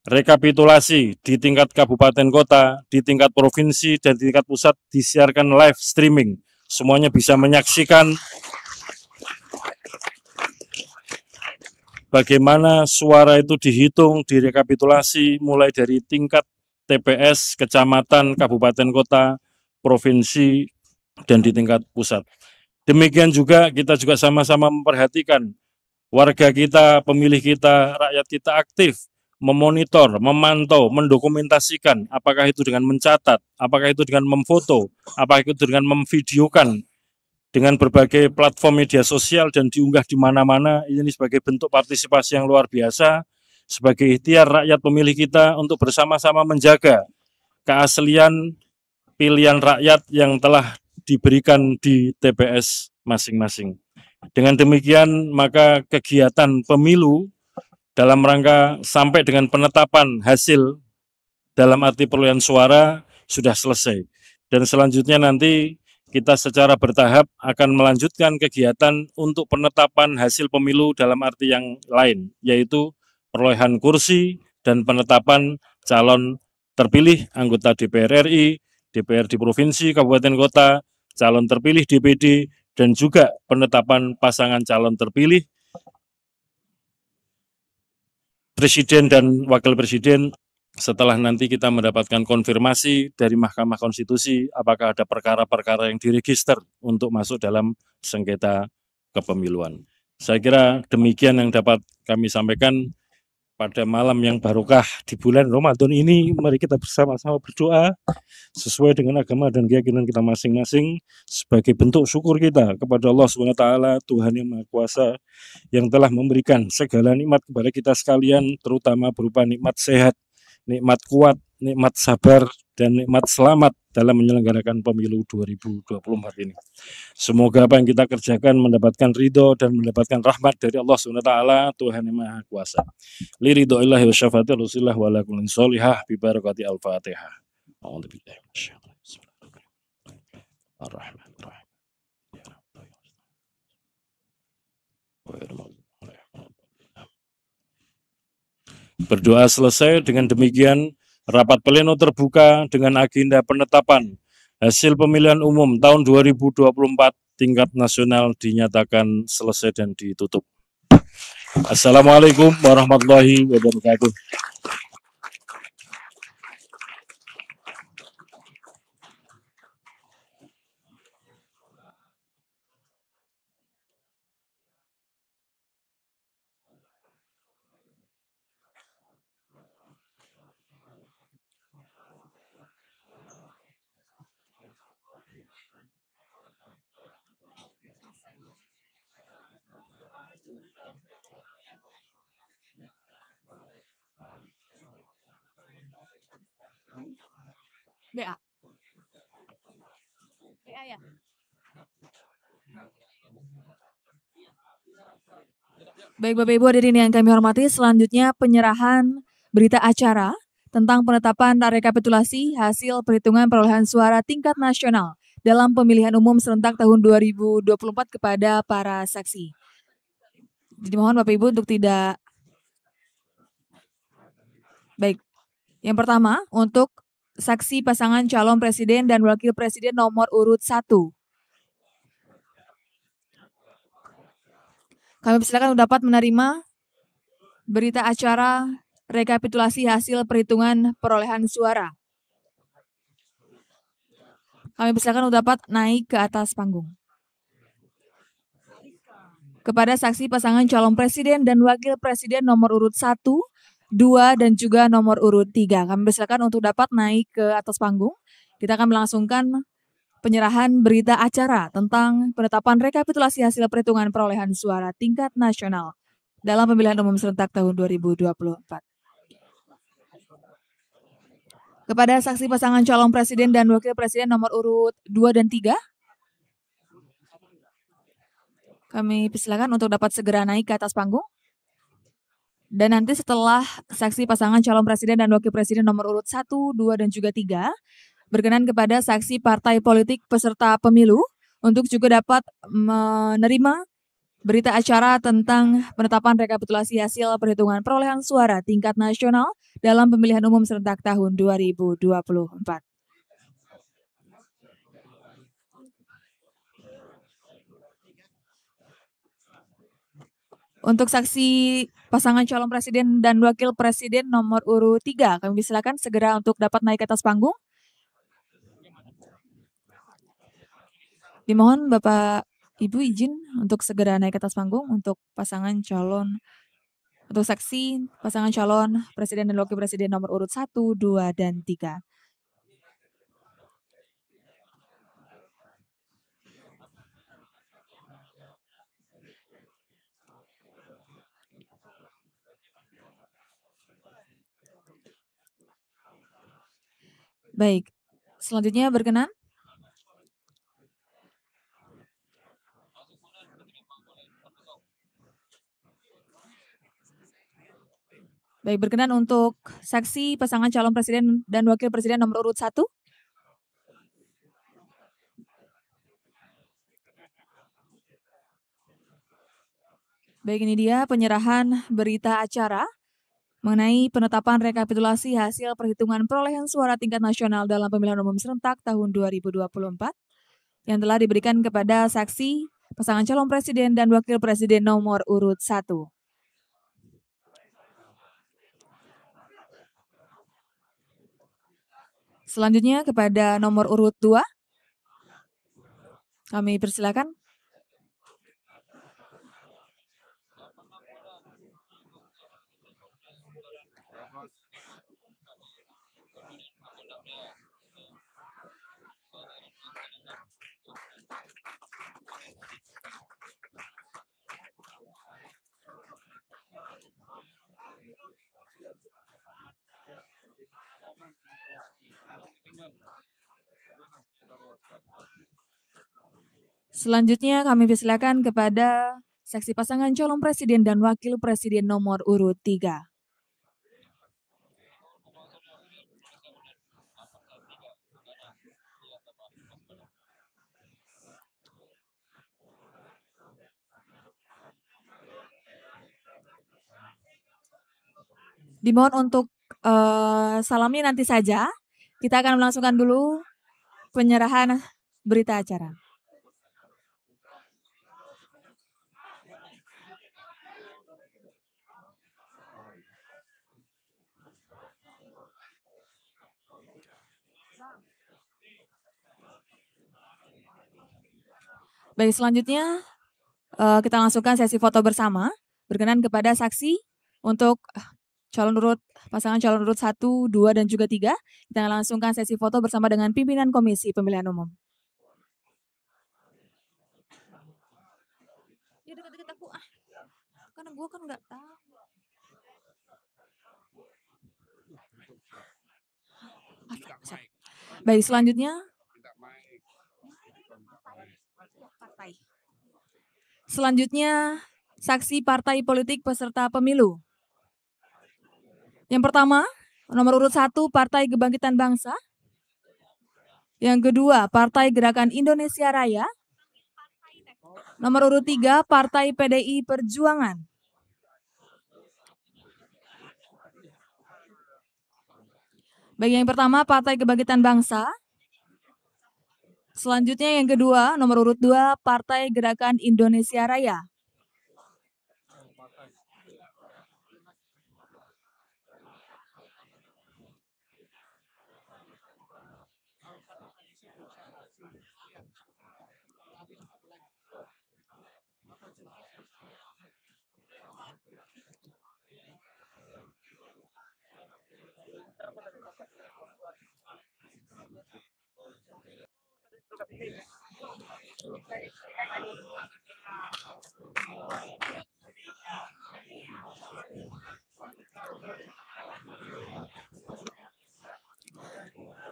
S2: rekapitulasi di tingkat kabupaten kota, di tingkat provinsi, dan di tingkat pusat disiarkan live streaming. Semuanya bisa menyaksikan bagaimana suara itu dihitung, direkapitulasi mulai dari tingkat TPS, kecamatan, kabupaten kota, provinsi, dan di tingkat pusat. Demikian juga kita juga sama-sama memperhatikan warga kita, pemilih kita, rakyat kita aktif memonitor, memantau, mendokumentasikan, apakah itu dengan mencatat, apakah itu dengan memfoto, apakah itu dengan memvideokan dengan berbagai platform media sosial dan diunggah di mana-mana. Ini sebagai bentuk partisipasi yang luar biasa, sebagai ikhtiar rakyat pemilih kita untuk bersama-sama menjaga keaslian pilihan rakyat yang telah diberikan di TPS masing-masing. Dengan demikian, maka kegiatan pemilu dalam rangka sampai dengan penetapan hasil dalam arti perolehan suara sudah selesai. Dan selanjutnya nanti kita secara bertahap akan melanjutkan kegiatan untuk penetapan hasil pemilu dalam arti yang lain, yaitu perolehan kursi dan penetapan calon terpilih anggota DPR RI, DPRD Provinsi, Kabupaten Kota, calon terpilih DPD, dan juga penetapan pasangan calon terpilih Presiden dan Wakil Presiden setelah nanti kita mendapatkan konfirmasi dari Mahkamah Konstitusi apakah ada perkara-perkara yang diregister untuk masuk dalam sengketa kepemiluan. Saya kira demikian yang dapat kami sampaikan pada malam yang barokah di bulan Ramadan ini. Mari kita bersama-sama berdoa sesuai dengan agama dan keyakinan kita masing-masing sebagai bentuk syukur kita kepada Allah SWT, Tuhan yang Maha Kuasa, yang telah memberikan segala nikmat kepada kita sekalian, terutama berupa nikmat sehat, nikmat kuat, nikmat sabar, dan nikmat selamat dalam menyelenggarakan pemilu 2024 ini. Semoga apa yang kita kerjakan mendapatkan ridho dan mendapatkan rahmat dari Allah SWT, Tuhan yang Maha Kuasa. Liridho illahi wa syafaati rasulillah wa ala kullin sholihah bi barakati al-fatihah. A'udzubillahi minasyaitonir rajim. Ar-Rahmanir-Rahim. Berdoa selesai. Dengan demikian rapat pleno terbuka dengan agenda penetapan hasil pemilihan umum tahun 2024 tingkat nasional dinyatakan selesai dan ditutup. Assalamualaikum warahmatullahi wabarakatuh.
S1: BA. BA ya. Baik Bapak Ibu hadirin yang kami hormati, selanjutnya penyerahan berita acara tentang penetapan rekapitulasi hasil perhitungan perolehan suara tingkat nasional dalam pemilihan umum serentak tahun 2024 kepada para saksi. Dimohon Bapak Ibu untuk tidak. Baik, yang pertama untuk saksi pasangan calon presiden dan wakil presiden nomor urut 1. Kami persilakan untuk dapat menerima berita acara rekapitulasi hasil perhitungan perolehan suara. Kami persilakan untuk dapat naik ke atas panggung. Kepada saksi pasangan calon presiden dan wakil presiden nomor urut 1, 2, dan juga nomor urut 3. Kami persilakan untuk dapat naik ke atas panggung. Kita akan melangsungkan penyerahan berita acara tentang penetapan rekapitulasi hasil perhitungan perolehan suara tingkat nasional dalam pemilihan umum serentak tahun 2024. Kepada saksi pasangan calon presiden dan wakil presiden nomor urut 2 dan 3, kami persilakan untuk dapat segera naik ke atas panggung. Dan nanti setelah saksi pasangan calon presiden dan wakil presiden nomor urut 1, 2, dan juga 3, berkenan kepada saksi partai politik peserta pemilu untuk juga dapat menerima berita acara tentang penetapan rekapitulasi hasil perhitungan perolehan suara tingkat nasional dalam pemilihan umum serentak tahun 2024. Untuk saksi pasangan calon presiden dan wakil presiden nomor urut 3, kami silakan segera untuk dapat naik ke atas panggung. Dimohon Bapak Ibu izin untuk segera naik ke atas panggung untuk pasangan calon, untuk saksi pasangan calon presiden dan wakil presiden nomor urut 1, 2, dan 3. Baik, selanjutnya berkenan. Baik, berkenan untuk saksi pasangan calon presiden dan wakil presiden nomor urut 1. Baik, ini dia penyerahan berita acara mengenai penetapan rekapitulasi hasil perhitungan perolehan suara tingkat nasional dalam pemilihan umum serentak tahun 2024 yang telah diberikan kepada saksi pasangan calon presiden dan wakil presiden nomor urut 1. Selanjutnya kepada nomor urut 2, kami persilakan. Selanjutnya kami persilakan kepada saksi pasangan calon presiden dan wakil presiden nomor urut 3. Dimohon untuk salamnya nanti saja. Kita akan melangsungkan dulu penyerahan berita acara. Baik, selanjutnya kita langsungkan sesi foto bersama. Berkenan kepada saksi untuk pasangan calon urut 1, 2, dan juga 3. Kita langsungkan sesi foto bersama dengan pimpinan Komisi Pemilihan Umum. Ya dekat-dekat aku karena gue kan nggak tahu. Baik, selanjutnya saksi partai politik peserta pemilu. Yang pertama, nomor urut 1 Partai Kebangkitan Bangsa. Yang kedua, Partai Gerakan Indonesia Raya. Nomor urut 3 Partai PDI Perjuangan. Baik, yang pertama Partai Kebangkitan Bangsa. Selanjutnya yang kedua, nomor urut 2 Partai Gerakan Indonesia Raya.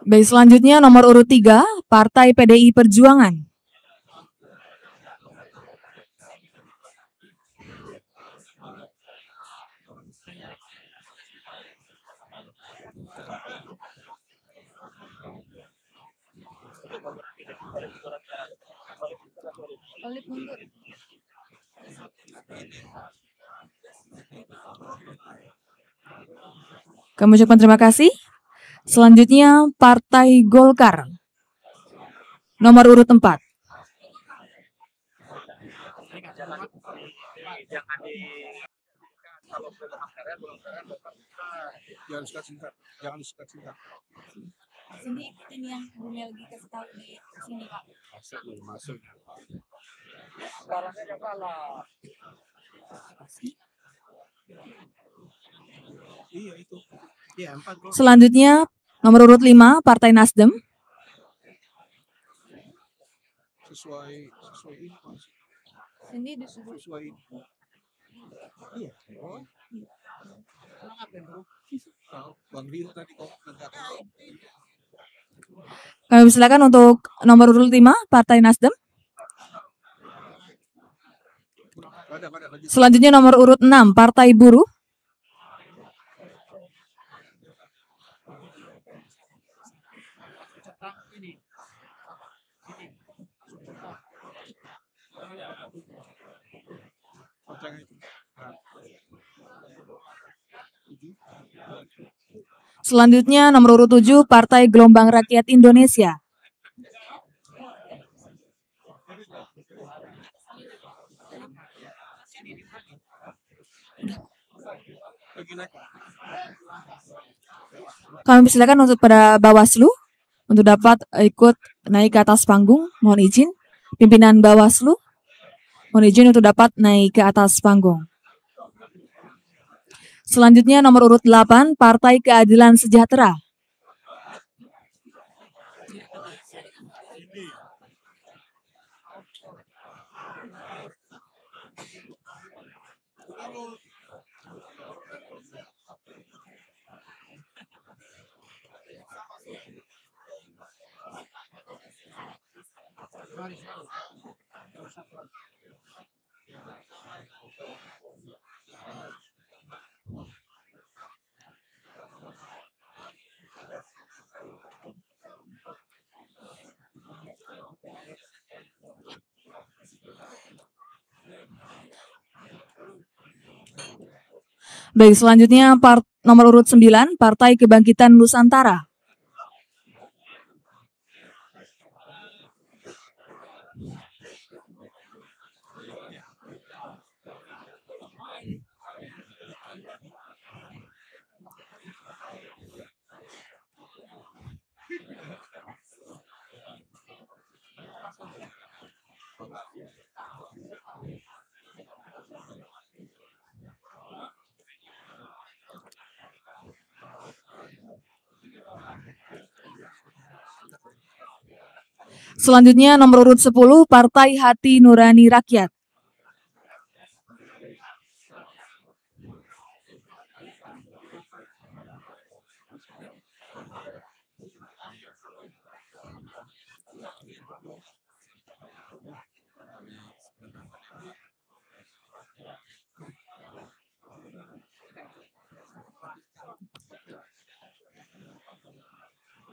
S1: Baik, selanjutnya nomor urut 3 Partai PDI Perjuangan. Kami ucapkan terima kasih. Selanjutnya Partai Golkar. Nomor urut 4.
S4: Jangan suka-suka.
S1: Ini yang Bu Melgi kasih tahu di sini, Pak.
S4: Masuk. Iya itu. Iya 4.
S1: Selanjutnya nomor urut 5 Partai Nasdem.
S4: Sesuai ini Mas.
S1: Ini disuruh.
S4: Sesuai ini. Iya. Oh. Kenapa bro? Bang Rio tadi kok enggak tahu.
S1: Kami persilakan untuk nomor urut 5 Partai Nasdem.
S4: Ada.
S1: Selanjutnya nomor urut 6 Partai Buruh. Selanjutnya nomor urut 7 Partai Gelombang Rakyat Indonesia. Kami persilakan untuk pada Bawaslu untuk dapat ikut naik ke atas panggung. Mohon izin pimpinan Bawaslu. Mohon izin untuk dapat naik ke atas panggung. Selanjutnya nomor urut 8 Partai Keadilan Sejahtera. Baik, selanjutnya nomor urut 9 Partai Kebangkitan Nusantara. Selanjutnya nomor urut 10 Partai Hati Nurani Rakyat.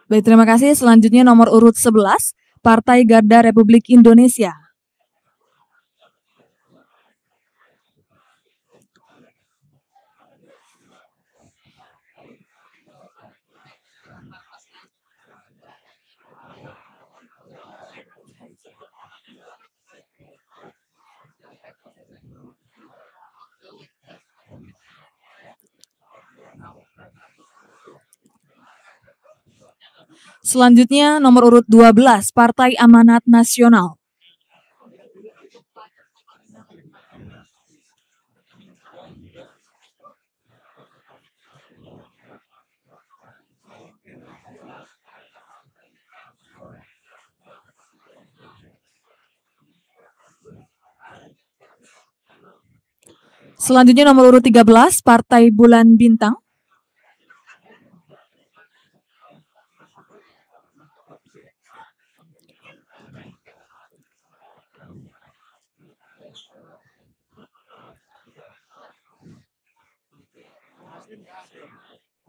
S1: Baik, terima kasih. Selanjutnya nomor urut 11, Partai Garda Republik Indonesia. Selanjutnya nomor urut 12, Partai Amanat Nasional. Selanjutnya nomor urut 13, Partai Bulan Bintang.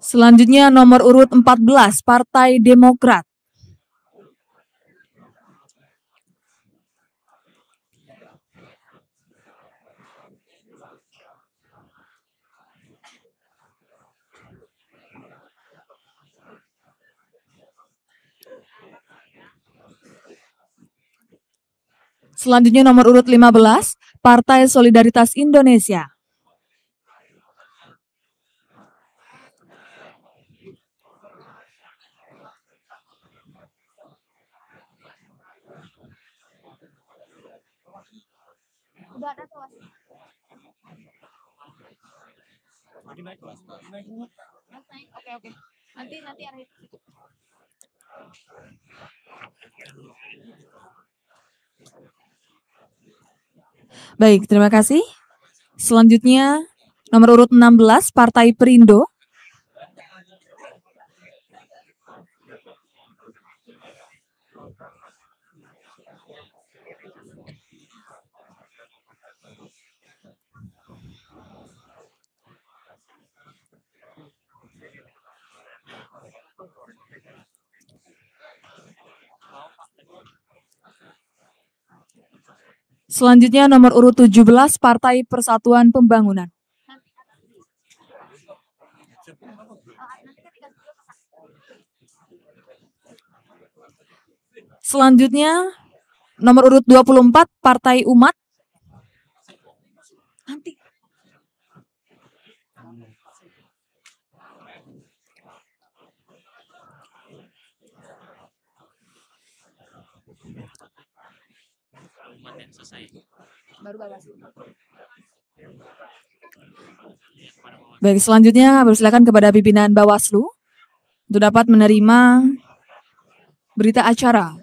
S1: Selanjutnya nomor urut 14, Partai Demokrat. Selanjutnya nomor urut 15, Partai Solidaritas Indonesia.
S5: Udah ada tuh. Oke. Nanti arah itu.
S1: Baik, terima kasih. Selanjutnya nomor urut 16, Partai Perindo. Selanjutnya nomor urut 17, Partai Persatuan Pembangunan. Selanjutnya nomor urut 24, Partai Umat. Nanti.
S5: Baru bawas.
S1: Baik, selanjutnya persilakan kepada pimpinan Bawaslu untuk dapat menerima berita acara.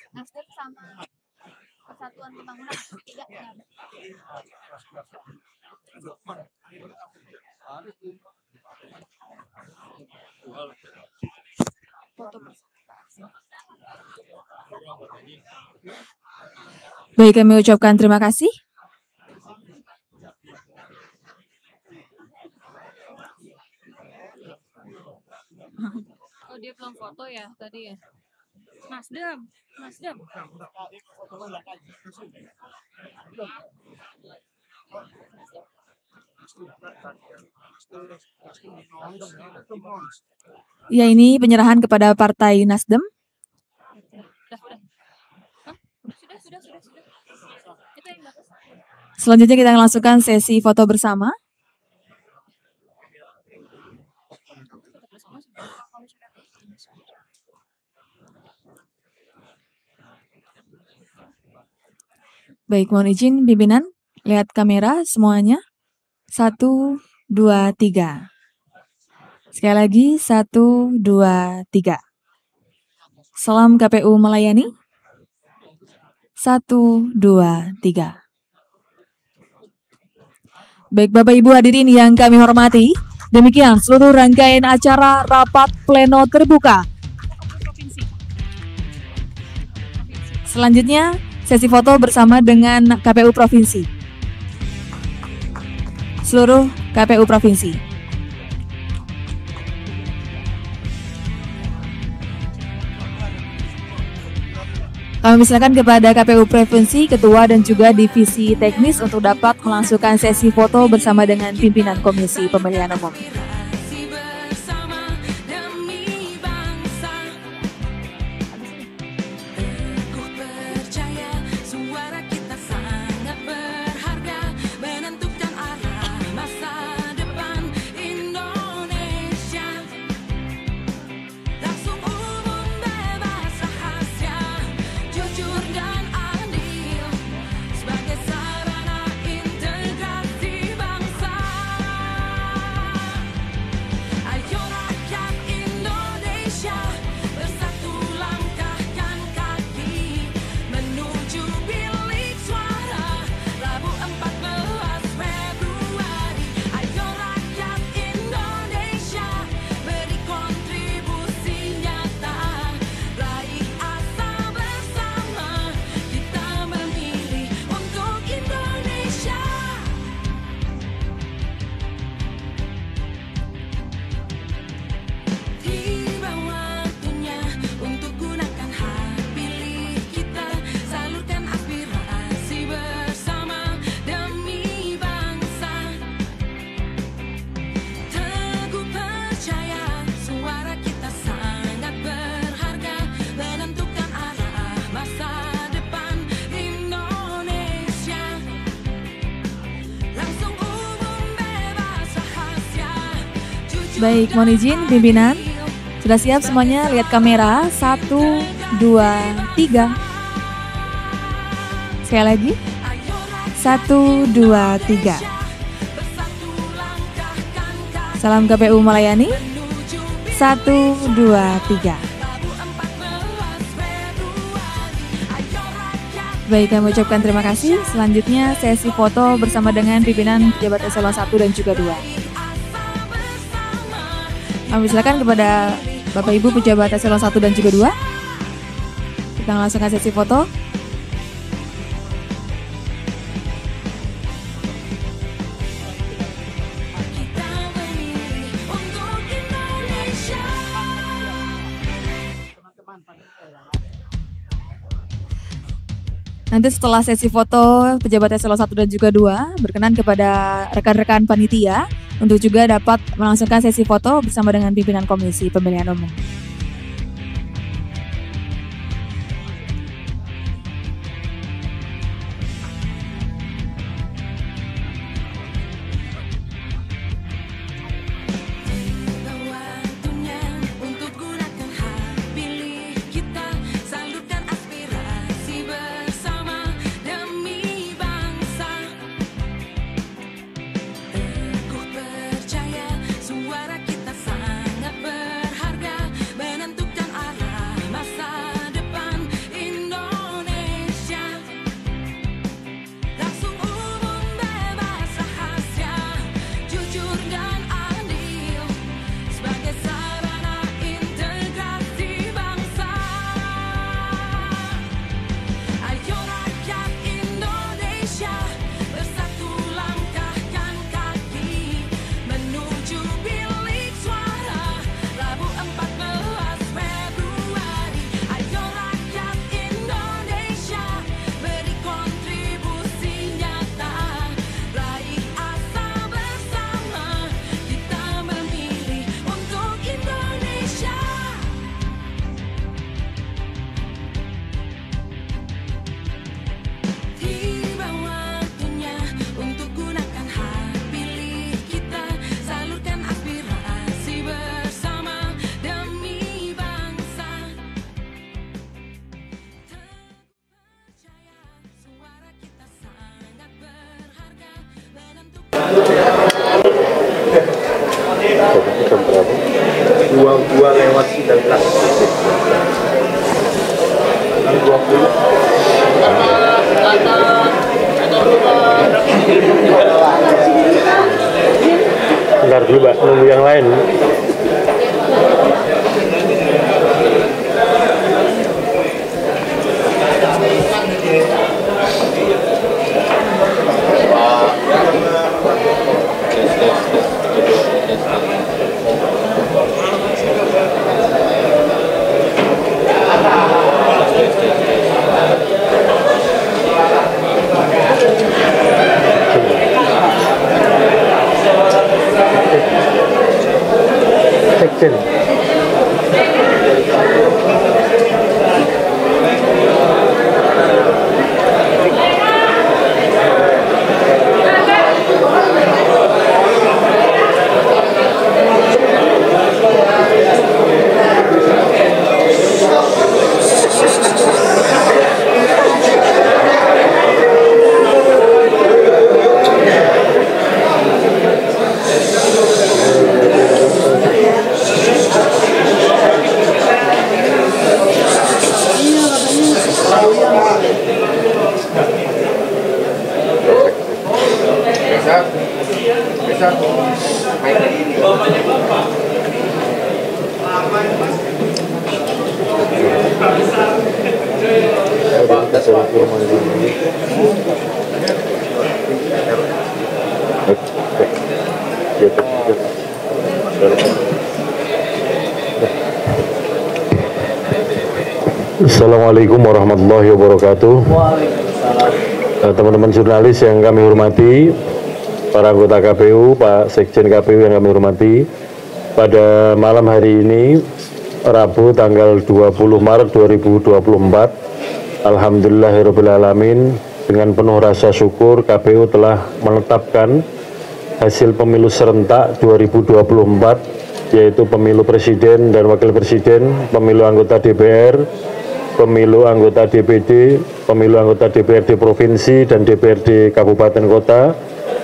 S5: Nasdem sama Persatuan Pembangunan 3 ya.
S1: Baik, kami ucapkan terima kasih.
S5: Oh, dia belum foto ya tadi ya. Nasdem.
S1: Ya, ini penyerahan kepada Partai Nasdem.
S5: Sudah. Itu yang bagus.
S1: Selanjutnya kita akan langsungkan sesi foto bersama. Baik, mohon izin pimpinan, lihat kamera semuanya. 1, 2, 3. Sekali lagi, 1, 2, 3. Salam KPU melayani. 1, 2, 3. Baik, Bapak Ibu hadirin yang kami hormati, demikian seluruh rangkaian acara rapat pleno terbuka. Selanjutnya, sesi foto bersama dengan KPU Provinsi. Seluruh KPU Provinsi. Kami persilakan kepada KPU Provinsi, Ketua dan juga Divisi Teknis untuk dapat melangsungkan sesi foto bersama dengan pimpinan Komisi Pemilihan Umum. Baik, mohon izin pimpinan. Sudah siap semuanya? Lihat kamera. 1, 2, 3. Sekali lagi. 1, 2, 3. Salam KPU melayani. 1, 2, 3. Baik, kami ucapkan terima kasih. Selanjutnya sesi foto bersama dengan pimpinan pejabat eselon 1 dan juga 2. Kami silakan kepada Bapak Ibu pejabat eselon 1 dan juga 2. Kita langsungkan sesi foto. Nanti setelah sesi foto pejabat eselon 1 dan juga 2, berkenan kepada rekan-rekan panitia untuk juga dapat melangsungkan sesi foto bersama dengan pimpinan Komisi Pemilihan Umum.
S6: Jam berapa? 22:19. 20. Bentar dulu Mbak, nunggu yang lain. Sekjen. Assalamualaikum warahmatullahi wabarakatuh. Teman-teman jurnalis yang kami hormati, para anggota KPU, Pak Sekjen KPU yang kami hormati, pada malam hari ini, Rabu tanggal 20 Maret 2024, alhamdulillahirrahmanirrahim, dengan penuh rasa syukur KPU telah menetapkan hasil pemilu serentak 2024, yaitu pemilu presiden dan wakil presiden, pemilu anggota DPR, pemilu anggota DPD, pemilu anggota DPRD Provinsi dan DPRD Kabupaten Kota,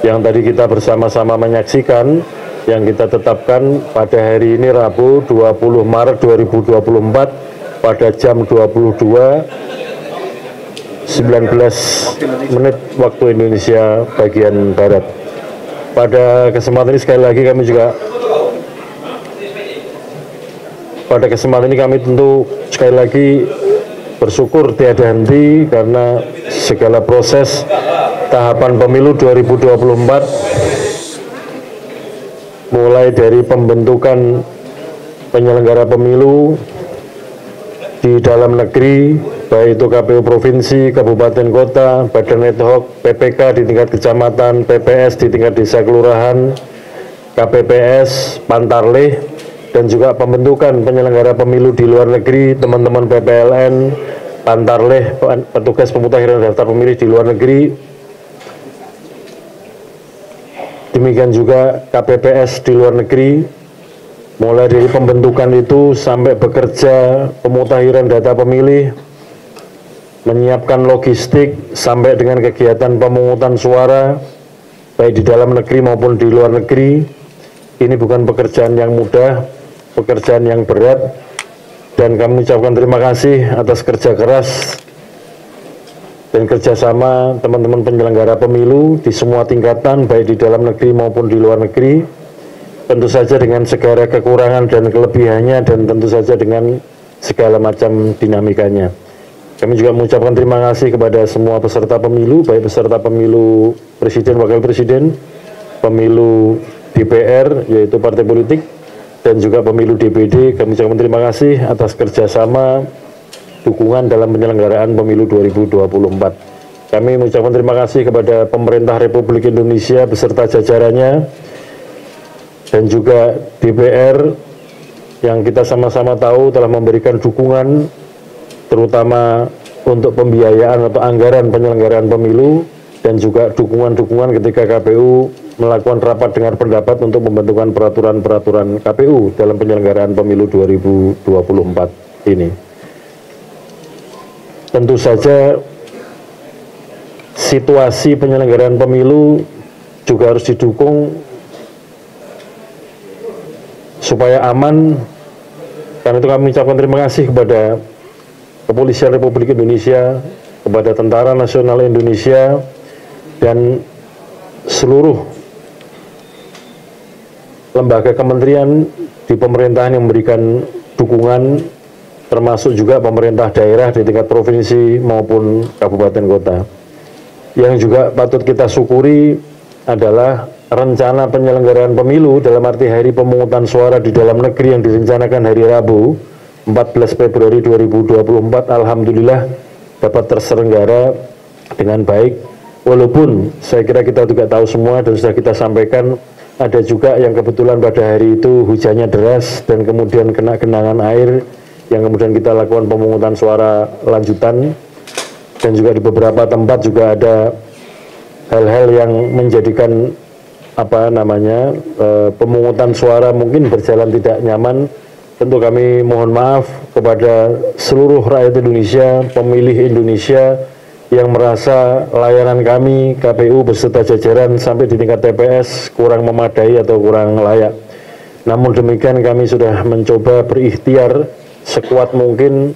S6: yang tadi kita bersama-sama menyaksikan, yang kita tetapkan pada hari ini Rabu 20 Maret 2024 pada jam 22.19 waktu Indonesia bagian Barat. Pada kesempatan ini sekali lagi kami juga tentu sekali lagi bersyukur tiada henti karena segala proses tahapan pemilu 2024 mulai dari pembentukan penyelenggara pemilu di dalam negeri, baik itu KPU Provinsi, Kabupaten Kota, Badan Ad Hoc, PPK di tingkat kecamatan, PPS di tingkat desa kelurahan, KPPS, Pantarlih, dan juga pembentukan penyelenggara pemilu di luar negeri, teman-teman PPLN, Pantarlih, petugas pemutahiran daftar pemilih di luar negeri, demikian juga KPPS di luar negeri, mulai dari pembentukan itu sampai bekerja pemutahiran data pemilih, menyiapkan logistik sampai dengan kegiatan pemungutan suara, baik di dalam negeri maupun di luar negeri. Ini bukan pekerjaan yang mudah, pekerjaan yang berat, dan kami ucapkan terima kasih atas kerja keras dan kerjasama teman-teman penyelenggara pemilu di semua tingkatan, baik di dalam negeri maupun di luar negeri, tentu saja dengan segala kekurangan dan kelebihannya, dan tentu saja dengan segala macam dinamikanya. Kami juga mengucapkan terima kasih kepada semua peserta pemilu, baik peserta pemilu presiden, wakil presiden, pemilu DPR, yaitu partai politik, dan juga pemilu DPD. Kami ucapkan terima kasih atas kerjasama dukungan dalam penyelenggaraan pemilu 2024. Kami mengucapkan terima kasih kepada pemerintah Republik Indonesia beserta jajarannya, dan juga DPR yang kita sama-sama tahu telah memberikan dukungan terutama untuk pembiayaan atau anggaran penyelenggaraan pemilu, dan juga dukungan-dukungan ketika KPU melakukan rapat dengar pendapat untuk pembentukan peraturan-peraturan KPU dalam penyelenggaraan pemilu 2024 ini. Tentu saja situasi penyelenggaraan pemilu juga harus didukung supaya aman. Karena itu kami ucapkan terima kasih kepada Kepolisian Republik Indonesia, kepada Tentara Nasional Indonesia, dan seluruh lembaga kementerian di pemerintahan yang memberikan dukungan, termasuk juga pemerintah daerah di tingkat provinsi maupun kabupaten kota. Yang juga patut kita syukuri adalah rencana penyelenggaraan pemilu dalam arti hari pemungutan suara di dalam negeri yang direncanakan hari Rabu 14 Februari 2024, alhamdulillah dapat terselenggara dengan baik. Walaupun saya kira kita juga tahu semua dan sudah kita sampaikan ada juga yang kebetulan pada hari itu hujannya deras dan kemudian kena genangan air yang kemudian kita lakukan pemungutan suara lanjutan, dan juga di beberapa tempat juga ada hal-hal yang menjadikan pemungutan suara mungkin berjalan tidak nyaman. Tentu kami mohon maaf kepada seluruh rakyat Indonesia, pemilih Indonesia yang merasa layanan kami KPU beserta jajaran sampai di tingkat TPS kurang memadai atau kurang layak. Namun demikian kami sudah mencoba berikhtiar sekuat mungkin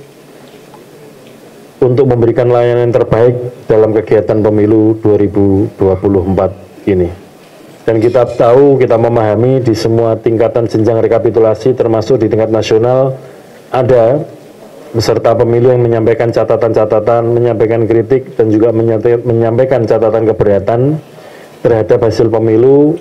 S6: untuk memberikan layanan yang terbaik dalam kegiatan pemilu 2024 ini. Dan kita tahu, kita memahami di semua tingkatan jenjang rekapitulasi termasuk di tingkat nasional ada peserta pemilu yang menyampaikan catatan-catatan, menyampaikan kritik dan juga menyampaikan catatan keberatan terhadap hasil pemilu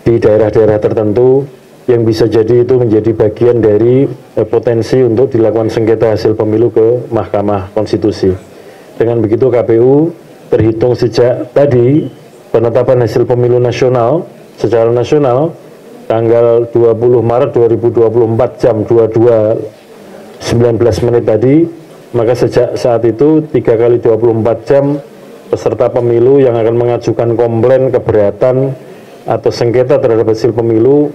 S6: di daerah-daerah tertentu yang bisa jadi itu menjadi bagian dari potensi untuk dilakukan sengketa hasil pemilu ke Mahkamah Konstitusi. Dengan begitu KPU terhitung sejak tadi penetapan hasil pemilu nasional secara nasional tanggal 20 Maret 2024 jam 22.19 tadi, maka sejak saat itu 3 kali 24 jam peserta pemilu yang akan mengajukan komplain keberatan atau sengketa terhadap hasil pemilu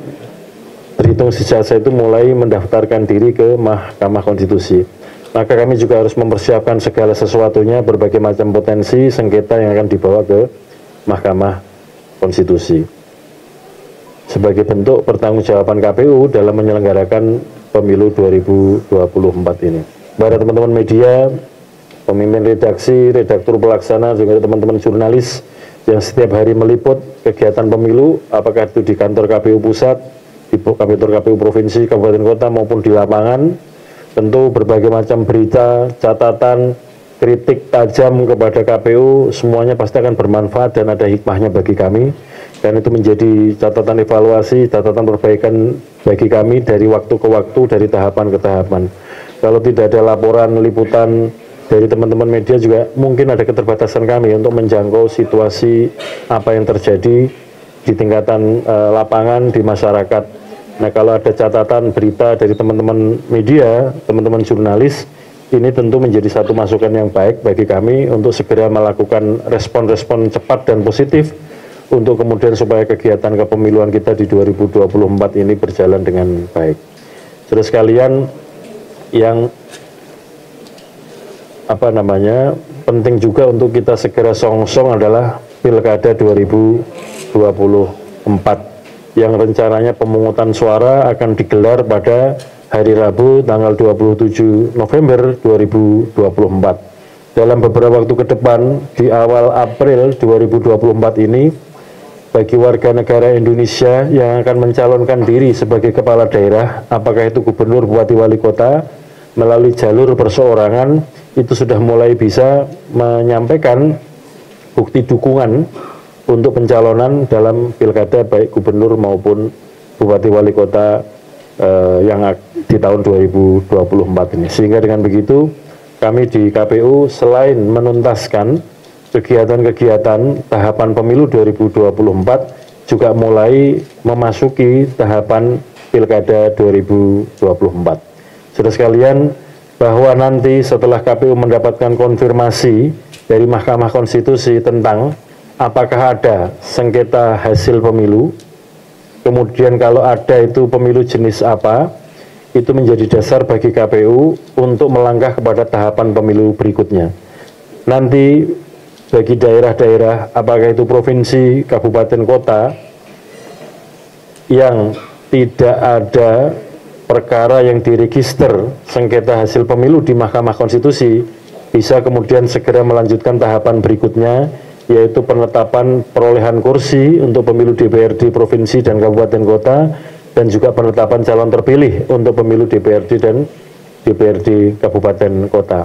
S6: terhitung sejak saat itu mulai mendaftarkan diri ke Mahkamah Konstitusi. Maka kami juga harus mempersiapkan segala sesuatunya, berbagai macam potensi sengketa yang akan dibawa ke Mahkamah Konstitusi sebagai bentuk pertanggungjawaban KPU dalam menyelenggarakan pemilu 2024 ini. Para teman-teman media, pemimpin redaksi, redaktur pelaksana, juga teman-teman jurnalis yang setiap hari meliput kegiatan pemilu, apakah itu di kantor KPU pusat, di kantor KPU provinsi, kabupaten kota maupun di lapangan, tentu berbagai macam berita, catatan, kritik tajam kepada KPU semuanya pasti akan bermanfaat dan ada hikmahnya bagi kami, dan itu menjadi catatan evaluasi, catatan perbaikan bagi kami dari waktu ke waktu, dari tahapan ke tahapan. Kalau tidak ada laporan liputan dari teman-teman media juga mungkin ada keterbatasan kami untuk menjangkau situasi apa yang terjadi di tingkatan lapangan di masyarakat. Nah, kalau ada catatan berita dari teman-teman media, teman-teman jurnalis, ini tentu menjadi satu masukan yang baik bagi kami untuk segera melakukan respon-respon cepat dan positif untuk kemudian supaya kegiatan kepemiluan kita di 2024 ini berjalan dengan baik. Terus sekalian, yang penting juga untuk kita segera song-song adalah Pilkada 2024 yang rencananya pemungutan suara akan digelar pada hari Rabu tanggal 27 November 2024. Dalam beberapa waktu ke depan, di awal April 2024 ini, bagi warga negara Indonesia yang akan mencalonkan diri sebagai kepala daerah, apakah itu gubernur, bupati, wali kota, melalui jalur perseorangan, itu sudah mulai bisa menyampaikan bukti dukungan untuk pencalonan dalam pilkada baik gubernur maupun bupati wali kota yang di tahun 2024 ini. Sehingga dengan begitu kami di KPU selain menuntaskan kegiatan-kegiatan tahapan pemilu 2024 juga mulai memasuki tahapan pilkada 2024. Saudara sekalian, bahwa nanti setelah KPU mendapatkan konfirmasi dari Mahkamah Konstitusi tentang apakah ada sengketa hasil pemilu, kemudian kalau ada itu pemilu jenis apa, itu menjadi dasar bagi KPU untuk melangkah kepada tahapan pemilu berikutnya. Nanti bagi daerah-daerah, apakah itu provinsi, kabupaten, kota, yang tidak ada perkara yang diregister sengketa hasil pemilu di Mahkamah Konstitusi, bisa kemudian segera melanjutkan tahapan berikutnya, yaitu penetapan perolehan kursi untuk pemilu DPRD provinsi dan kabupaten kota, dan juga penetapan calon terpilih untuk pemilu DPRD dan DPRD kabupaten kota.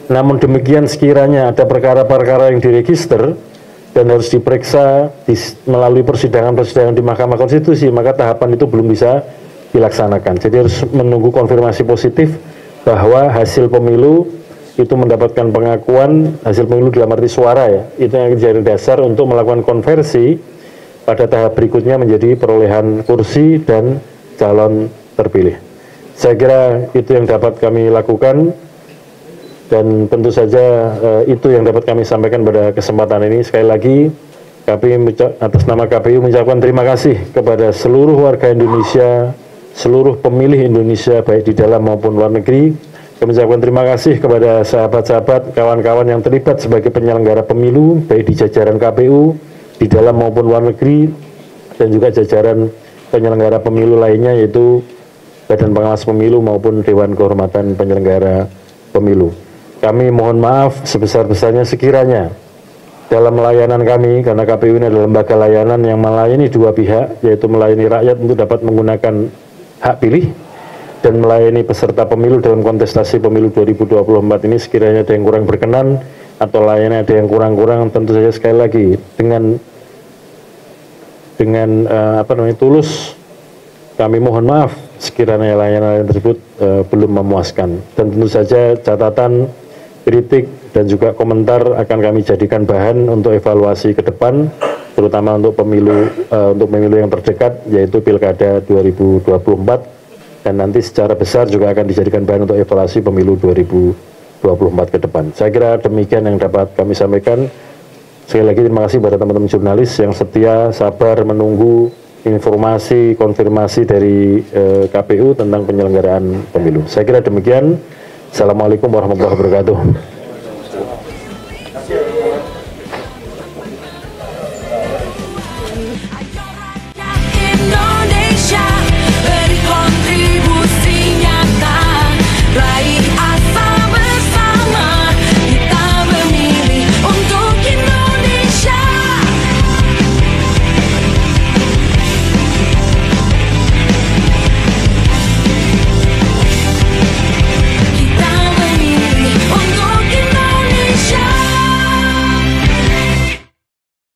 S6: Namun demikian, sekiranya ada perkara-perkara yang diregister dan harus diperiksa melalui persidangan-persidangan di Mahkamah Konstitusi, maka tahapan itu belum bisa dilaksanakan. Jadi harus menunggu konfirmasi positif bahwa hasil pemilu itu mendapatkan pengakuan, hasil pemilu dalam arti suara ya, itu yang jadi dasar untuk melakukan konversi pada tahap berikutnya menjadi perolehan kursi dan calon terpilih. Saya kira itu yang dapat kami lakukan, dan tentu saja itu yang dapat kami sampaikan pada kesempatan ini. Sekali lagi, atas nama KPU mengucapkan terima kasih kepada seluruh warga Indonesia, seluruh pemilih Indonesia baik di dalam maupun luar negeri. Kami mengucapkan terima kasih kepada sahabat-sahabat, kawan-kawan yang terlibat sebagai penyelenggara pemilu, baik di jajaran KPU, di dalam maupun luar negeri, dan juga jajaran penyelenggara pemilu lainnya, yaitu Badan Pengawas Pemilu maupun Dewan Kehormatan Penyelenggara Pemilu. Kami mohon maaf sebesar-besarnya sekiranya dalam layanan kami, karena KPU ini adalah lembaga layanan yang melayani dua pihak, yaitu melayani rakyat untuk dapat menggunakan hak pilih dan melayani peserta pemilu dalam kontestasi pemilu 2024 ini. Sekiranya ada yang kurang berkenan atau layanan ada yang kurang-kurang, tentu saja sekali lagi dengan tulus kami mohon maaf sekiranya layanan tersebut belum memuaskan. Dan tentu saja catatan, kritik, dan juga komentar akan kami jadikan bahan untuk evaluasi ke depan, terutama untuk pemilu yang terdekat, yaitu Pilkada 2024, dan nanti secara besar juga akan dijadikan bahan untuk evaluasi pemilu 2024 ke depan. Saya kira demikian yang dapat kami sampaikan. Sekali lagi terima kasih kepada teman-teman jurnalis yang setia, sabar menunggu informasi, konfirmasi dari KPU tentang penyelenggaraan pemilu. Saya kira demikian. Assalamualaikum warahmatullahi wabarakatuh.